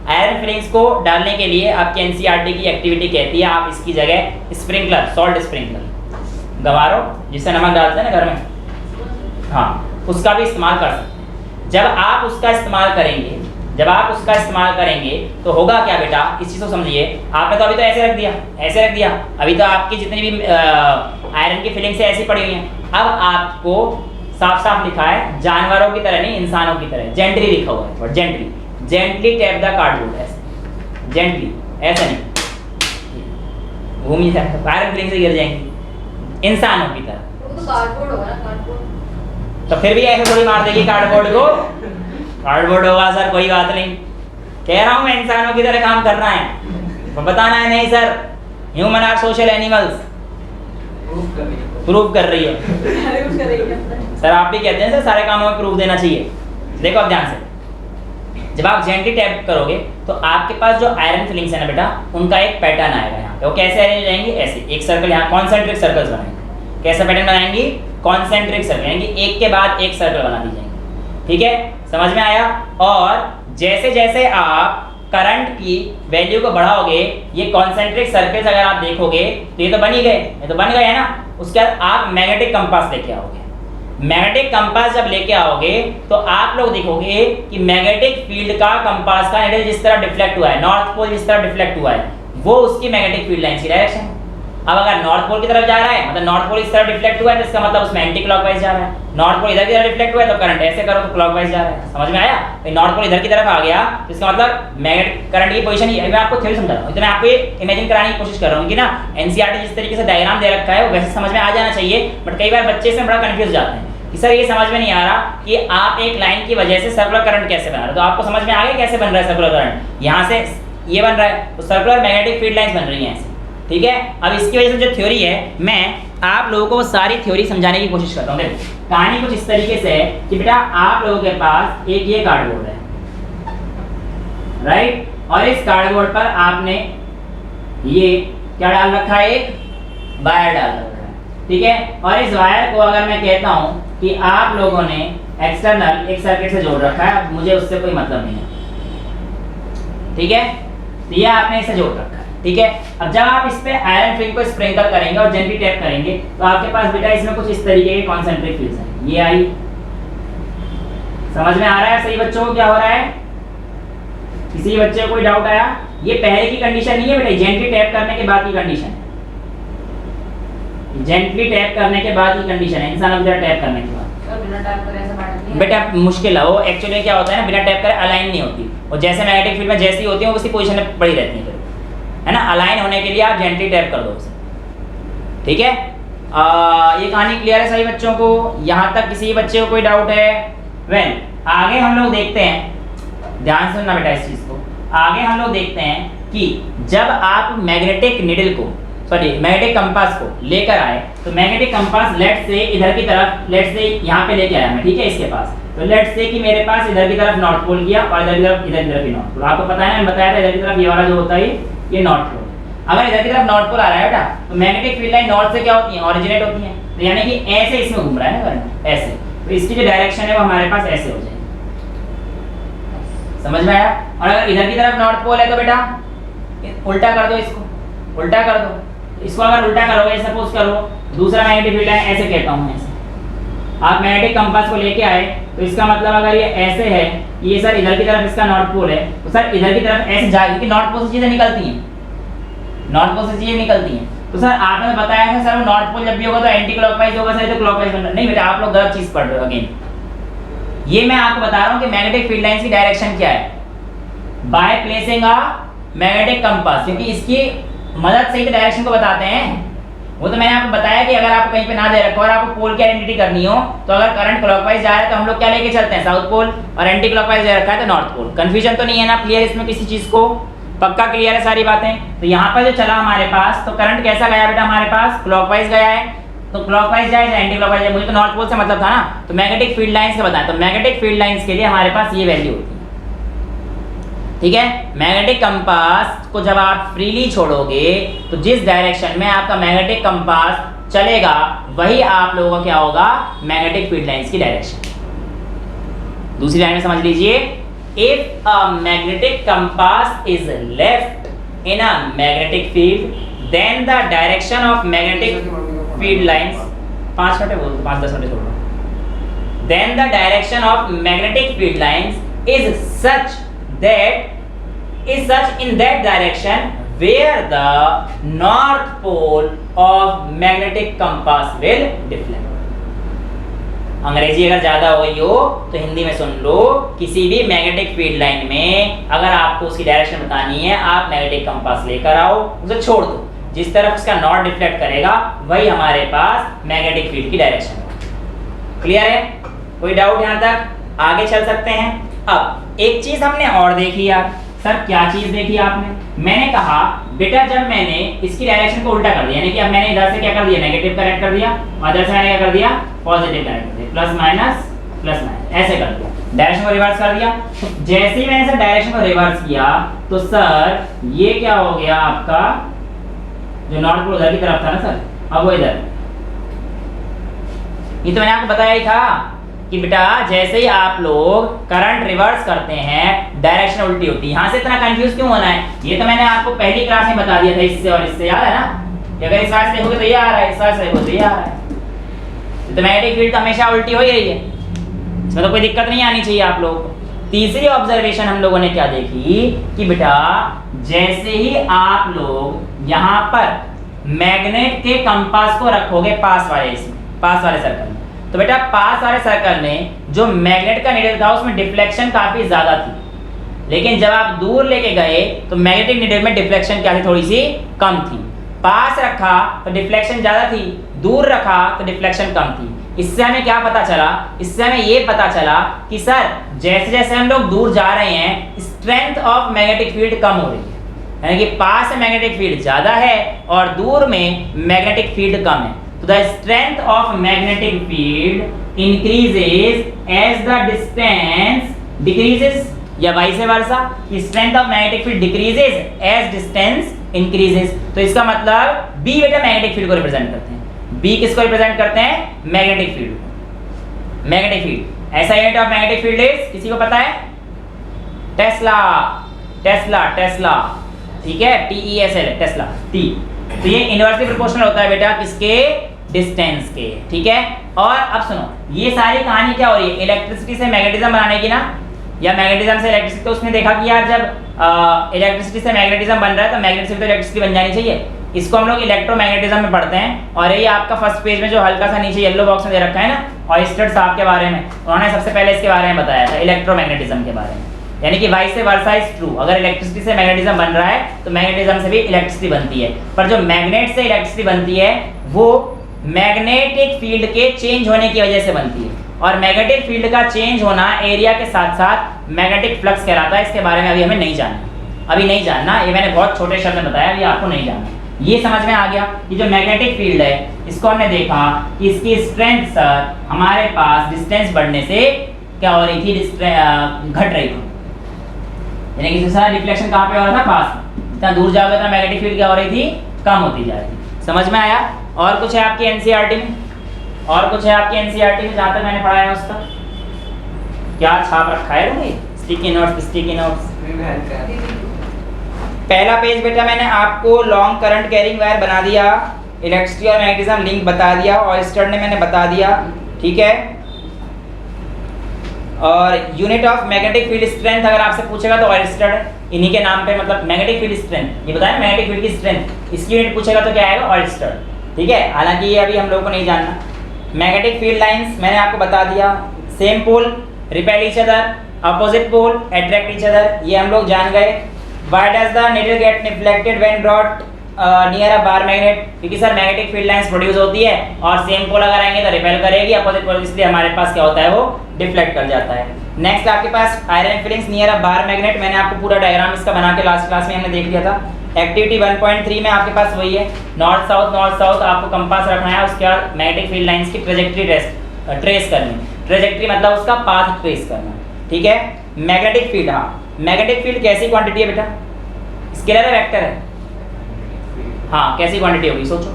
आयरन फिलिंग्स को डालने के लिए आपकी एनसीईआरटी की एक्टिविटी कहती है आप इसकी जगह स्प्रिंकलर, सॉल्ट स्प्रिंकलर, गवारो जिससे नमक डालते हैं ना घर में, हाँ उसका भी इस्तेमाल कर सकते हैं। जब आप उसका इस्तेमाल करेंगे, जब आप उसका इस्तेमाल करेंगे तो होगा क्या बेटा, इस चीज़ को समझिए। आपने तो अभी तो ऐसे रख दिया, ऐसे रख दिया, अभी तो आपकी जितनी भी आयरन की फिलिंग्स ऐसी पड़ी हुई हैं। अब आपको साफ साफ लिखा है, जानवरों की तरह नहीं इंसानों की तरह, जेंटली लिखा हुआ है, gently, gently tap the cardboard, ऐसे जेंटली, ऐसे नहीं घूम जाए आयरन फिलिंग से गिर जाएंगी, इंसानों की तरह। वो तो कार्डबोर्ड होगा ना, कार्डबोर्ड। तो फिर भी ऐसे थोड़ी मार देगी कार्डबोर्ड को, कार्डबोर्ड होगा सर कोई बात नहीं, कह रहा हूँ मैं इंसानों की तरह काम करना है, तो बताना है नहीं sir human are social animals, prove कर रही है सर। आप भी कहते हैं सर सारे कामों में प्रूफ देना चाहिए। देखो अब ध्यान से, जब आप जेंटली टैप करोगे तो आपके पास जो आयरन फिलिंग्स है ना बेटा, उनका एक पैटर्न आएगा यहाँ पे। वो कैसे अरेंज हो जाएंगे, ऐसे एक सर्कल, यहाँ कॉन्सेंट्रिक सर्कल्स बनाएंगे। कैसा पैटर्न बनाएंगे, कॉन्सेंट्रिक सर्कल, यानी कि एक के बाद एक सर्कल बना दी जाएंगे, ठीक है, समझ में आया। और जैसे जैसे आप करंट की वैल्यू को बढ़ाओगे, ये कॉन्सेंट्रिक सर्कल्स अगर आप देखोगे तो ये तो बन ही गए, ये तो बन गए है ना। उसके बाद आप मैग्नेटिक कंपास लेके आओगे। मैग्नेटिक कंपास जब लेके आओगे तो आप लोग देखोगे कि मैग्नेटिक फील्ड का कंपास का निडल जिस तरह डिफ्लेक्ट हुआ है, नॉर्थ पोल जिस तरह डिफ्लेक्ट हुआ है, वो उसकी मैग्नेटिक फील्ड लाइन की डायरेक्शन। अब अगर नॉर्थ पोल की तरफ जा रहा है, मतलब नॉर्थ पोल इस तरह डिफ्लेक्ट हुआ है, तो इसका मतलब उसमें एंटी क्लॉकवाइज जा रहा है। नॉर्थ पोल इधर की तरफ डिफ्लेक्ट हुआ है तो करंट ऐसे करो तो क्लॉकवाइज जा रहा है। समझ में आया? तो नॉर्थ पोल इधर की तरफ आ गया तो इसका मतलब मैग्नेटिक करंट की पोजीशन ही है। मैं आपको थ्योरी समझा रहा हूं, तो मैं आपको ये इमेजिन कराने की कोशिश कर रहा हूं कि ना एनसीईआरटी जिस तरीके से डायग्राम दे रखा है वो वैसे समझ में आ जाना चाहिए। बट कई बार बच्चे इसमें बड़ा कंफ्यूज जाते हैं कि सर ये समझ में नहीं आ रहा कि आप एक लाइन की वजह से सर्कुलर करंट कैसे बना रहे हो। तो आपको समझ में आ गया कैसे बन रहा है सर्कुलर करंट, यहाँ से ये बन रहा है तो सर्कुलर मैग्नेटिक फील्ड लाइंस बन रही हैं ऐसे, ठीक है। अब इसकी वजह से जो थ्योरी है, मैं आप लोगों को वो सारी थ्योरी समझाने की कोशिश करता हूँ। देखो कहानी कुछ इस तरीके से है कि बेटा आप लोगों के पास एक ये कार्डबोर्ड है, राइट, और इस कार्डबोर्ड पर आपने ये क्या डाल रखा है, एक वायर डाल रखा है, ठीक है। और इस वायर को अगर मैं कहता हूँ कि आप लोगों ने एक्सटर्नल एक सर्किट से जोड़ रखा है, मुझे उससे कोई मतलब नहीं है, ठीक है, तो ये आपने इसे जोड़ रखा है, ठीक है। अब जब आप इस पे आयरन फिलिंग को स्प्रिंकल करेंगे और जेंटली टैप करेंगे तो आपके पास बेटा इसमें कुछ इस तरीके के कॉन्सेंट्रिक फील्ड्स हैं। ये आई, समझ में आ रहा है सही बच्चों को क्या हो रहा है? किसी बच्चे को कोई डाउट आया? ये पहले की कंडीशन नहीं है बेटा, जेंटली टैप करने के बाद की कंडीशन है, जेंटली टैप करने के बाद की कंडीशन है, इंसानों की तरह टैप करने के बाद। और बिना टैप करे ऐसे बैठ नहीं है। बेटा मुश्किल है वो, एक्चुअली क्या होता है ना, बिना टैप करे अलाइन नहीं होती, और जैसे मैग्नेटिक फील्ड में जैसी होती है वो उसी पोजीशन में पड़ी रहती है, है ना। अलाइन होने के लिए आप जेंटली टैप कर दो उसे, ठीक है। ये कहानी क्लियर है सभी बच्चों को? यहाँ तक किसी बच्चे को कोई डाउट है? वेल आगे हम लोग देखते हैं, ध्यान सुनना बेटा इस चीज को। आगे हम लोग देखते हैं कि जब आप मैग्नेटिक निडल को, सॉरी मैग्नेटिक कंपास को लेकर आए, तो मैग्नेटिक कंपास लेट से इधर की तरफ, लेट से यहाँ पे लेके आया मैं, ठीक है, इसके पास। तो लेट से कि मेरे पास इधर की तरफ नॉर्थ पोल किया और इधर की तरफ इधर की नॉर्थ पोल। आपको पता है ना, मैंने बताया था इधर की तरफ ये वाला जो होता है ये नॉर्थ पोल। अगर इधर की तरफ नॉर्थ पोल आ रहा है बेटा, तो मैग्नेटिक फील्ड लाइन नॉर्थ से क्या होती है, ओरिजिनेट होती है, तो यानी कि ऐसे इसमें घूम रहा है ना करंट, ऐसे, तो इसकी जो डायरेक्शन है वो हमारे पास ऐसे हो जाएगी। समझ में आया? और अगर इधर की तरफ नॉर्थ पोल है तो बेटा उल्टा कर दो, इसको उल्टा कर दो। इसको अगर उल्टा करोगे, सपोज करो दूसरा मैग्नेटिक फील्ड लाइन ऐसे कहता हूं, ऐसे आप मैग्नेटिक कंपास को लेके आए, तो इसका मतलब अगर ये ऐसे है, ये सर इधर की तरफ इसका नॉर्थ पोल है, तो सर इधर की तरफ ऐसे जाए, क्योंकि नॉर्थ पोल से चीजें निकलती हैं, नॉर्थ पोल से चीजें निकलती हैं। तो सर आपने बताया था सर वो नॉर्थ पोल जब भी होगा तो एंटी क्लॉकवाइज होगा सर, तो क्लॉकवाइज बनना नहीं बेटा, आप लोग गलत चीज पढ़ रहे हो। अगेन ये मैं आपको बता रहा हूं कि मैग्नेटिक फील्ड लाइंस की डायरेक्शन क्या है, by placing a magnetic compass, क्योंकि इसकी मदद से ही डायरेक्शन को बताते हैं। वो तो मैंने आपको बताया कि अगर आपको कहीं पे ना दे रखा और आपको पोल की आइडेंटिटी करनी हो, तो अगर करंट क्लॉकवाइज जा रहा है तो हम लोग क्या लेके चलते हैं, साउथ पोल, और एंटी क्लॉकवाइज दे रखा है तो नॉर्थ पोल। कंफ्यूजन तो नहीं है ना? क्लियर इसमें किसी चीज को? पक्का क्लियर है सारी बातें? तो यहाँ पर जो चला हमारे पास, तो करंट कैसा गया बेटा हमारे पास, क्लॉकवाइज गया है, तो क्लॉकवाइज जाए या एंटी क्लॉकवाइज जाए, मुझे तो नॉर्थ पोल से मतलब था ना। तो मैग्नेटिक फील्ड लाइंस का बताएं, तो मैग्नेटिक फील्ड लाइंस के लिए हमारे पास ये वैल्यू होती है, ठीक है। मैग्नेटिक कंपास को जब आप फ्रीली छोड़ोगे, तो जिस डायरेक्शन में आपका मैग्नेटिक कंपास चलेगा वही आप लोगों का क्या होगा, मैग्नेटिक फील्ड लाइंस की डायरेक्शन। दूसरी लाइन में समझ लीजिए, if a magnetic compass is left in a magnetic field, then the direction of magnetic field lines, 5 minute बोल, 5-10 मिनट छोड़ दो, then the direction of magnetic field lines is such in that direction where the north pole of magnetic compass will deflect। अंग्रेजी अगर ज्यादा हो गई हो तो हिंदी में सुन लो, किसी भी मैग्नेटिक फील्ड लाइन में अगर आपको उसकी डायरेक्शन बतानी है, आप मैग्नेटिक कंपास लेकर आओ, उसे छोड़ दो, जिस तरफ उसका नॉर्थ डिफ्लेक्ट करेगा वही हमारे पास मैग्नेटिक फील्ड की डायरेक्शन है। क्लियर है? कोई डाउट यहाँ तक? आगे चल सकते हैं। अब एक चीज हमने और देखी यार, सर क्या चीज देखी आपने? मैंने कहा बेटा जब मैंने इसकी डायरेक्शन को उल्टा कर दिया, यानी कि अब मैंने इधर से क्या कर दिया, नेगेटिव कनेक्ट कर दिया, और इधर से मैंने क्या कर दिया, पॉजिटिव कनेक्ट कर दिया, प्लस माइनस ऐसे कर दिया, डायरेक्शन को रिवर्स कर दिया। जैसे ही मैंने सर डायरेक्शन को रिवर्स किया, तो सर ये क्या हो गया आपका, जो नॉर्थ पोल उधर की तरफ था ना सर, अब वो इधर। ये तो मैंने आपको बताया ही था कि बेटा जैसे ही आप लोग करंट रिवर्स करते हैं, डायरेक्शन उल्टी होती है। यहाँ से इतना कंफ्यूज क्यों होना है? ये तो मैंने आपको पहली क्लास में बता दिया था, इससे और इससे, याद है ना? कि अगर इस साइड से देखोगे तो ये आ रहा है, इस साइड से देखोगे तो ये आ रहा है। तो मैग्नेटिक फील्ड तो हमेशा उल्टी हो ही रही है, इसमें तो कोई दिक्कत नहीं आनी चाहिए आप लोगों को। तीसरी ऑब्जर्वेशन हम लोगों ने क्या देखी कि बेटा जैसे ही आप लोग यहाँ पर मैग्नेट के कंपास को रखोगे पास वाले सर्कल में, तो बेटा पास वाले सर्कल में जो मैग्नेट का नीडल था उसमें डिफ्लेक्शन काफी ज्यादा थी, लेकिन जब आप दूर लेके गए तो मैग्नेटिक नीडल में डिफ्लेक्शन क्या थी, थोड़ी सी कम थी। पास रखा तो डिफ्लेक्शन ज्यादा थी, दूर रखा तो डिफ्लेक्शन कम थी। इससे हमें क्या पता चला? इससे हमें ये पता चला कि सर जैसे जैसे हम लोग दूर जा रहे हैं, स्ट्रेंथ ऑफ मैग्नेटिक फील्ड कम हो रही है, यानी कि पास में मैग्नेटिक फील्ड ज्यादा है और दूर में मैग्नेटिक फील्ड कम है। तो the strength of magnetic field increases as the distance decreases, या vice versa, strength of magnetic field decreases as distance increases. तो इसका मतलब बी बेटा मैग्नेटिक फील्ड को रिप्रेजेंट करते हैं। बी किसको रिप्रेजेंट करते हैं? मैग्नेटिक फील्ड को। मैग्नेटिक फील्ड, ऐसा unit of magnetic field is, किसी को पता है? टेस्ला, टेस्ला, टेस्ला, ठीक है, TESL, टेस्ला, T। तो ये इनवर्सली प्रोपोर्शनल होता है बेटा किसके? डिस्टेंस के, ठीक है। और अब सुनो, ये सारी कहानी क्या हो रही है? इलेक्ट्रिसिटी से मैग्नेटिज्म बनाने की ना, या मैग्नेटिज्म से इलेक्ट्रिसिटी। तो उसने देखा कि यार जब इलेक्ट्रिसिटी से मैग्नेटिज्म बन रहा है तो मैग्नेटिसिटी तो इलेक्ट्रिसिटी बन जानी चाहिए। इसको हम लोग इलेक्ट्रोमैग्नेटिज्म में पढ़ते हैं, और ये आपका फर्स्ट पेज में जो हल्का सा नीचे येलो बॉक्स में दे रखा है ना, ऑयस्टर साहब के बारे में, उन्होंने सबसे पहले इसके बारे में बताया था, इलेक्ट्रोमैग्नेटिज्म के बारे में। यानी कि वाइस वर्सा इज ट्रू, अगर इलेक्ट्रिसिटी से मैग्नेटिज्म बन रहा है तो मैग्नेटिज्म से भी इलेक्ट्रिसिटी बनती है। पर जो मैग्नेट से इलेक्ट्रिसिटी बनती है वो मैग्नेटिक फील्ड के चेंज होने की वजह से बनती है, और मैग्नेटिक फील्ड का चेंज होना एरिया के साथ साथ मैग्नेटिक फ्लक्स कहलाता है। इसके बारे में अभी हमें नहीं जानना, अभी नहीं जानना, ये मैंने बहुत छोटे शब्द में बताया, अभी आपको नहीं जानना। ये समझ में आ गया कि जो मैग्नेटिक फील्ड है इसको हमने देखा कि इसकी स्ट्रेंथ सर हमारे पास डिस्टेंस बढ़ने से क्या हो रही थी, घट रही थी। यानी कि सर रिफ्लेक्शन कहाँ पे हो रहा था, पास में। जितना दूर जाओगे तो मैग्नेटिक फील्ड क्या हो रही थी, कम होती जा रही थी। समझ में आया? और कुछ है आपकी एनसीईआरटी में, और कुछ है आपकी एनसीईआरटी में जहाँ तक मैंने पढ़ाया उसका क्या छाप रखा है भाई, स्टिकी नोट्स, स्टिकी नोट्स। पहला पेज बेटा मैंने आपको लॉन्ग करंट कैरिंग वायर बना दिया, इलेक्ट्रिसिटी और मैग्नेटिज्म लिंक बता दिया, ऑयस्टर ने मैंने बता दिया, ठीक है। और unit of magnetic field strength अगर आपसे पूछेगा तो ऑयस्टर इन्हीं के नाम पे, मतलब मैग्नेटिक फील्ड स्ट्रेंथ ये बताया, मैग्नेटिक फील्ड की स्ट्रेंथ इसकी यूनिट पूछेगा तो क्या आएगा, ऑयस्टर, ठीक है। हालांकि ये अभी हम लोग को नहीं जानना। मैग्नेटिक फील्ड लाइंस मैंने आपको बता दिया, same pole repel each other, opposite pole attract each other, ये हम लोग जान गए। Why does the needle get reflected when brought near a bar magnet, क्योंकि sir magnetic field lines produce होती है और सेम पोल अगर आएंगे तो रिपेल करेगी, अपोजिट पोल इसलिए हमारे पास क्या होता है, वो डिफ्लेक्ट कर जाता है। नेक्स्ट आपके पास iron filings near a bar magnet, मैंने आपको पूरा डायग्राम इसका बना के लास्ट क्लास में हमने देख लिया था। एक्टिविटी 1.3 में आपके पास वही है, नॉर्थ साउथ आपको कंपास रखना है, उसके बाद मैग्नेटिक फील्ड लाइंस की ट्रेजेक्टरी ट्रेस करनी, ट्रेजेक्टरी मतलब उसका पाथ ट्रेस करना, ठीक है। मैग्नेटिक फील्ड, हाँ मैग्नेटिक फील्ड कैसी क्वांटिटी है बेटा, स्केलर है वेक्टर है, हाँ कैसी क्वांटिटी होगी सोचो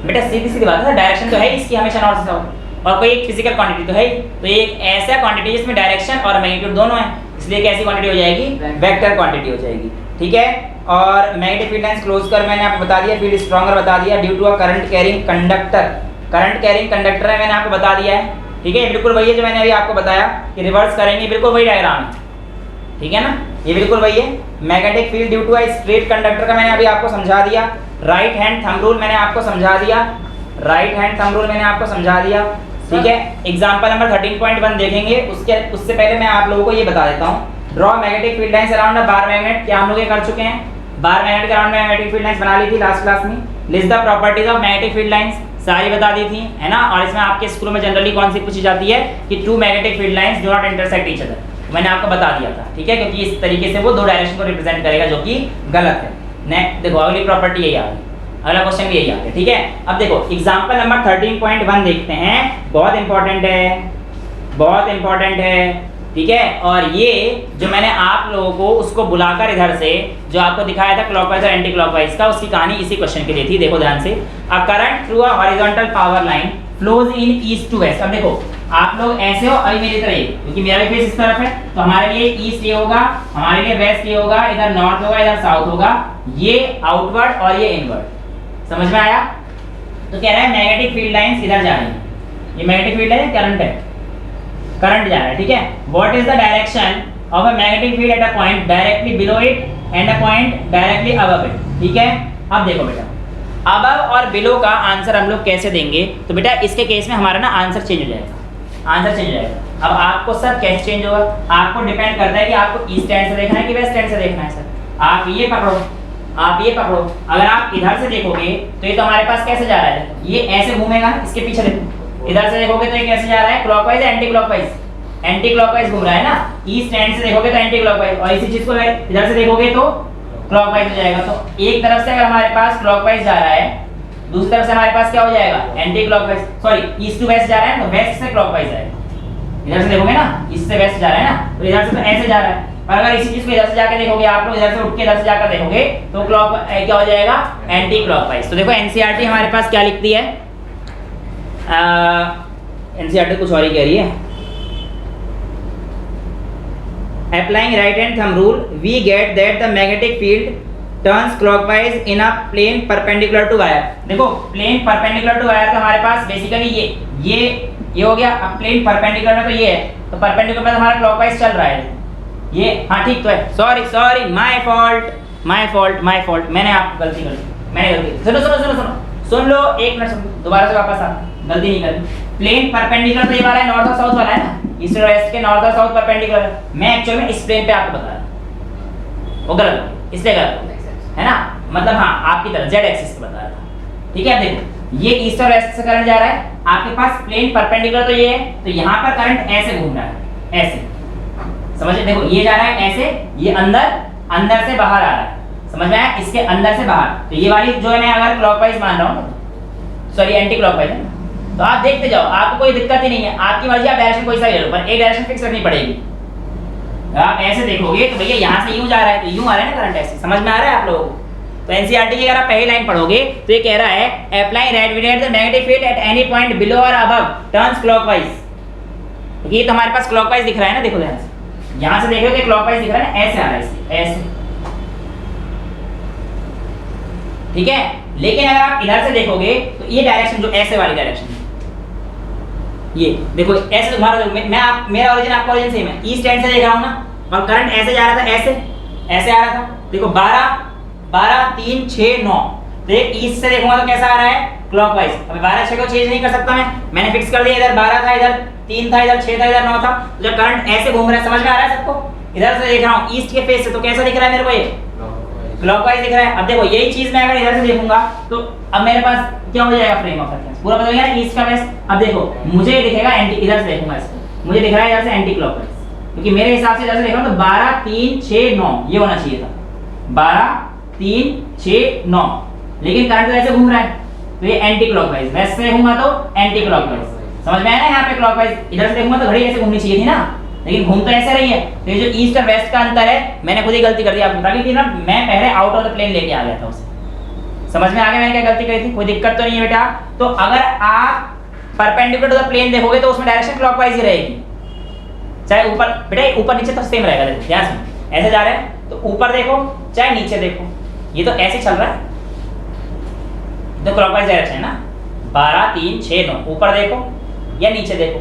बेटा, सीधी सीधी बात है, डायरेक्शन तो है इसकी हमेशा नॉर्थ से साउथ, और कोई एक फिजिकल क्वांटिटी तो है ही, तो ये एक ऐसा क्वांटिटी जिसमें डायरेक्शन और मैग्नीट्यूड दोनों है, इसलिए कैसी क्वांटिटी हो जाएगी, वेक्टर क्वांटिटी हो जाएगी, ठीक है। और मैग्नेटिक फील्ड लाइंस क्लोज कर मैंने आपको बता दिया, फील्ड स्ट्रॉन्गर बता दिया due to a current carrying conductor, current carrying conductor है मैंने आपको बता दिया है, ठीक है। बिल्कुल वही है जो मैंने अभी आपको बताया कि रिवर्स करेंगे, बिल्कुल वही डायग्राम है, ठीक है ना, ये बिल्कुल वही है। Magnetic field due to a straight conductor का मैंने अभी आपको समझा दिया। राइट हैंड थंब रूल मैंने आपको समझा दिया, राइट हैंड थंब रूल मैंने आपको समझा दिया, ठीक है। एग्जांपल नंबर 13.1 देखेंगे, उससे पहले मैं आप लोगों को ये बता देता हूँ। Draw magnetic field lines around a bar magnet, क्या हम लोग ये कर चुके हैं, बार मैग्नेट के अराउंड मैग्नेटिक फील्ड लाइंस बना ली थी लास्ट क्लास में। List the properties of magnetic field lines सारी बता दी थी, है ना। और इसमें आपके स्कूल में जनरली कौन सी पूछी जाती है कि two magnetic field lines do not intersect each other, मैंने आपको बता दिया था, ठीक है, क्योंकि इस तरीके से वो दो डायरेक्शन को रिप्रेजेंट करेगा जो कि गलत है। नेक्स्ट देखो अगली प्रॉपर्टी यही आ गई, अगला क्वेश्चन भी यही आ गया, ठीक है। अब देखो एग्जांपल नंबर 13.1 देखते हैं, बहुत इंपॉर्टेंट है, बहुत इंपॉर्टेंट है, ठीक है। और ये जो मैंने आप लोगों को उसको बुलाकर इधर से जो आपको दिखाया था क्लॉकवाइज और एंटी क्लॉकवाइज का, उसकी कहानी इसी क्वेश्चन के लिए थी। देखो ध्यान से, a current through a horizontal power line flows in east to west. अब देखो आप लोग ऐसे हो, अभी मेरी तरह, क्योंकि मेरा भी फेस इस तरफ है, तो हमारे लिए ईस्ट ये होगा, हमारे लिए वेस्ट ये होगा, इधर नॉर्थ होगा, इधर साउथ होगा, ये आउटवर्ड और ये इनवर्ड। समझ में आया? तो कह रहा है मैग्नेटिक फील्ड लाइंस इधर जा रही है, ये मैग्नेटिक फील्ड है, करंट है, करंट जा रहा है, ठीक है। What is the direction of a magnetic field at a point directly below it and a point directly above it, ठीक है। अब देखो बेटा, अबव और बिलो का आंसर हम लोग कैसे देंगे, तो बेटा इसके केस में हमारा ना आंसर चेंज हो जाएगा, आंसर चेंज हो जाएगा। अब आपको सर कैसे चेंज होगा, आपको डिपेंड करता है कि आपको ईस्ट एंड से देखना है कि वेस्ट एंड से देखना है। सर आप ये पकड़ो, आप ये पकड़ो, अगर आप इधर से देखोगे तो ये तो हमारे पास कैसे जा रहा है, ये ऐसे घूमेगा, इसके पीछे देखो, इधर से देखोगे तो ये कैसे जा रहा है, clockwise anti clockwise, anti clockwise घूम रहा है ना। ईस्ट एंड से देखोगे तो एंटी क्लॉकवाइज, और इसी चीज को इधर से देखोगे तो क्लॉकवाइज हो जाएगा। तो एक तरफ से अगर हमारे पास क्लॉकवाइज जा रहा है, दूसरी तरफ से हमारे पास क्या हो जाएगा, anti clockwise, sorry east to west जा रहा है, तो वेस्ट से क्लॉकवाइज आएगा। इधर से देखोगे ना, ईस्ट से वेस्ट जा रहा है ना, तो इधर से तो ऐसे जा रहा है, और अगर इसी चीज को इधर से जाकर देखोगे आप लोग, इधर से उठ के इधर से जाकर देखोगे तो क्लॉक क्या हो जाएगा, एंटी क्लॉकवाइज। तो देखो एनसीईआरटी हमारे पास क्या लिखती है, एनसीईआरटी कुछ और ही कह रही है। Applying right hand thumb rule we get that the magnetic field turns clockwise in a plane perpendicular to wire. देखो प्लेन परपेंडिकुलर टू वायर तो हमारे पास बेसिकली ये हो गया। अब प्लेन परपेंडिकुलर में तो ये है, तो परपेंडिकुलर में हमारा क्लॉकवाइज चल रहा है ये, हाँ ठीक तो है, सॉरी माय फॉल्ट, मैंने आपको गलती कर दी, मैंने गलती, सुनो सुन लो, एक मिनट सुन, दोबारा से वापस आ, गलती नहीं करनी। प्लेन परपेंडिकुलर तो ये वाला है, नॉर्थ और साउथ वाला है ना, ईस्ट और वेस्ट के नॉर्थ और साउथ परपेंडिकुलर है। मैं एक्चुअल में इस प्लेन पे आपको बता रहा हूं, वो गलत हो, इसलिए गलत हो, है ना, मतलब हाँ आपकी तरफ जेड एक्सिस पे बता रहा था, ठीक है। देखो ये ईस्ट और वेस्ट से करंट जा रहा है, आपके पास प्लेन परपेंडिकुलर तो ये है, तो यहाँ पर करंट ऐसे घूम रहा है, ऐसे, समझे, देखो ये जा रहा है ऐसे, ये अंदर, अंदर से बाहर आ रहा है, समझ में आया, इसके अंदर से बाहर। तो ये वाली जो है मैं अगर क्लॉकवाइज मान रहा हूँ, सॉरी एंटी क्लॉकवाइज है, तो आप देखते जाओ, आपको कोई दिक्कत ही नहीं है, आपकी मर्जी, आप डायरेक्शन कोई सा ले लो, पर एक डायरेक्शन फिक्स रखनी पड़ेगी। आप ऐसे देखोगे तो भैया यहाँ से यूं जा रहा है, तो यूं आ रहा है ना करंट, ऐसे, समझ में आ रहा है आप लोगों को। तो एनसीईआरटी की अगर आप पहली लाइन पढ़ोगे तो ये कह रहा है apply radiate the magnetic field at any point below और अबव टर्न्स क्लॉकवाइज। ये तो हमारे पास क्लॉकवाइज दिख रहा है ना, देखो ध्यान से, यहाँ से देखोगे क्लॉकवाइज दिख रहा है ना, ऐसे आ रहा है इससे, ऐसे, ठीक है। लेकिन अगर आप इधर से देखोगे तो ये डायरेक्शन जो ऐसे वाली डायरेक्शन, ये देखो ऐसे, तुम्हारा मेरा ओरिजिन आपका ओरिजिन सेम है, ईस्ट एंड से देख रहा हूं ना, और करंट ऐसे जा रहा था, ऐसे ऐसे आ रहा था, देखो 12 12 3 6 9, तो ये ईस्ट से देखूंगा तो कैसा आ रहा है, क्लॉकवाइज। अब 12 6 को चेंज नहीं कर सकता मैंने फिक्स कर दिया, इधर 12 था, इधर 3 था, इधर 6 था, इधर 9 था, तो जब करंट ऐसे घूम रहा है, समझ में आ रहा है सबको, इधर से देख रहा हूं ईस्ट के फेस से, तो कैसा दिख रहा है मेरे को, ये क्लॉकवाइज दिख रहा है। अब देखो यही चीज मैं अगर इधर से देखूंगा तो अब मेरे पास क्या हो जाएगा, फ्रेम ऑफ रेफरेंस पूरा बदल गया ना, ईस्ट का वेस्ट। अब देखो मुझे दिखेगा एंटी, इधर से देखूंगा इसको, मुझे दिख रहा है इधर से एंटी क्लॉकवाइज, क्योंकि मेरे हिसाब से इधर से देख रहा हूं तो 12 3 6 9 ये होना चाहिए था, 12 3 6 9, लेकिन करंट तो ऐसे घूम रहा है, तो ये एंटी क्लॉकवाइज, वेस्ट से देखूंगा तो एंटी क्लॉकवाइज, समझ में आया ना। यहाँ पे क्लॉकवाइज, इधर से देखूंगा तो घड़ी ऐसे घूमनी चाहिए थी ना, लेकिन घूम तो ऐसे रही है। तो ये जो ईस्ट और वेस्ट का अंतर है, मैंने खुद ही गलती कर दी, आपको बता दी ना, मैं पहले आउट ऑफ द प्लेन लेके आ गया था उसे, समझ में आ गया मैंने क्या गलती करी थी, कोई दिक्कत तो नहीं है बेटा। तो अगर आप परपेंडिकुलर टू द प्लेन देखोगे तो उसमें डायरेक्शन क्लॉकवाइज ही रहेगी, चाहे ऊपर, बेटा ऊपर नीचे तो सेम रहेगा, देखो ध्यान से, ऐसे जा रहे हैं तो ऊपर देखो चाहे नीचे देखो, ये तो ऐसे चल रहा है, तो क्लॉकवाइज डायरेक्शन है ना, 12 3 6 9, ऊपर देखो या नीचे देखो,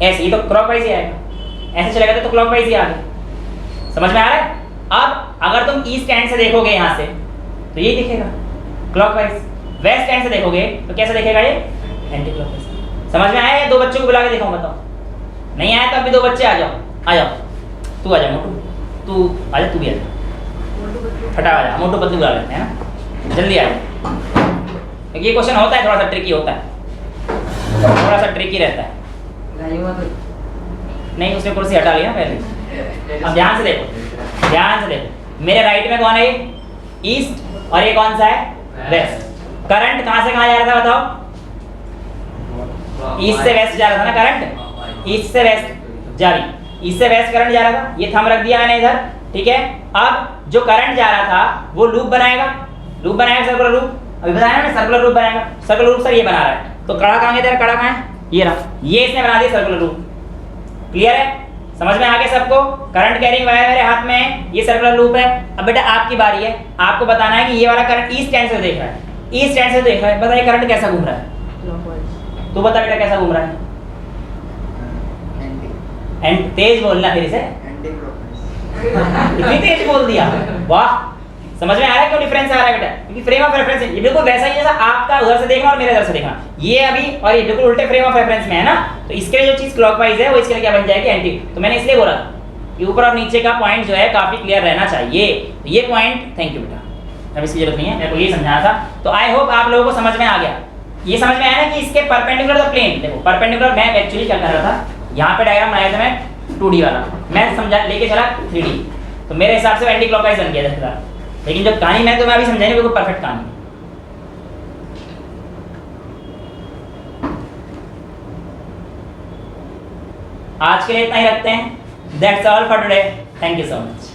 ऐसे ही तो क्लॉकवाइज ही आएगा, ऐसे चलेगा तो क्लॉकवाइज ही आ गया, समझ में आ रहा है। अब अगर तुम ईस्ट एंड से देखोगे यहाँ से तो ये दिखेगा क्लॉकवाइज, वेस्ट एंड से देखोगे तो कैसा दिखेगा, ये एंटी क्लॉकवाइज। समझ में आया? दो बच्चों को बुला के दिखाऊं, बताओ, नहीं आया तो अभी दो बच्चे आ जाओ, आ जाओ, तू आ जा मोटू, तू आ जा, तू भी आ जा, फटा आ जा, मोटू पतलू बुला लेते हैं ना, जल्दी आ जा। ये क्वेश्चन होता है थोड़ा सा ट्रिकी होता है, थोड़ा सा ट्रिकी रहता है, नहीं उसने कुर्सी हटा लिया पहले। अब ध्यान से देखो, ध्यान से देखो, मेरे राइट में कौन है, ईस्ट, और ये कौन सा है, वेस्ट। करंट कहां से कहां जा रहा था बताओ, ईस्ट से वेस्ट जा रहा था ना करंट, ईस्ट से वेस्ट जा रही, ईस्ट से वेस्ट करंट जा रहा था, ये थंब रख दिया मैंने इधर, ठीक है। अब जो करंट जा रहा था वो लूप बनाएगा, लूप बनाएगा, सर्कुलर लूप, अभी बताया ना सर्कुलर लूप बनाएगा, सर्कुलर लूप सर ये बना रहा है, तो कड़ा कहां है तेरा, कड़ा कहां है, ये रहा, ये इसने बना दिया सर्कुलर लूप, क्लियर है, समझ में आ गया सबको। करंट कैरिंग वायर मेरे हाथ में है, ये सर्कुलर लूप है। अब बेटा आपकी बारी है, आपको बताना है कि ये वाला करंट ईस्ट एंड से देख रहा है, ईस्ट एंड से देख रहा है, बताइए करंट कैसा घूम रहा है, तू बता बेटा कैसा घूम रहा है, एंड तेज बोलना फिर से, इतनी तेज बोल दिया, वाह, समझ में आ रहा है क्यों डिफरेंस आ रहा है बेटा, क्योंकि फ्रेम ऑफ रेफरेंस ये बिल्कुल वैसा ही जैसा आपका उधर से देखना और मेरे इधर से देखना, ये अभी और ये बिल्कुल उल्टे फ्रेम ऑफ रेफरेंस में है ना, तो इसके लिए जो चीज क्लॉकवाइज है वो इसके लिए क्या बन जाएगी, एंटी। तो मैंने इसलिए बोला कि ऊपर और नीचे का पॉइंट जो है काफी क्लियर रहना चाहिए, तो ये पॉइंट, थैंक यू बेटा, अब इसकी जरूरत नहीं है, मेरे को ये समझाना था। तो आई होप आप लोगों को समझ में आ गया, ये समझ में आया ना कि इसके परपेंडिकुलर द प्लेन, देखो परपेंडिकुलर मैं एक्चुअली क्या कर रहा था, यहाँ पे डायग्राम बनाया था मैं 2D वाला, मैं समझा लेके चला 3D, तो मेरे हिसाब से एंटी क्लॉकवाइज बन गया था, लेकिन जब कहानी मैं तुम्हें अभी समझाने बिल्कुल परफेक्ट कहानी। आज के लिए इतना ही रखते हैं, that's all for today, thank you so much.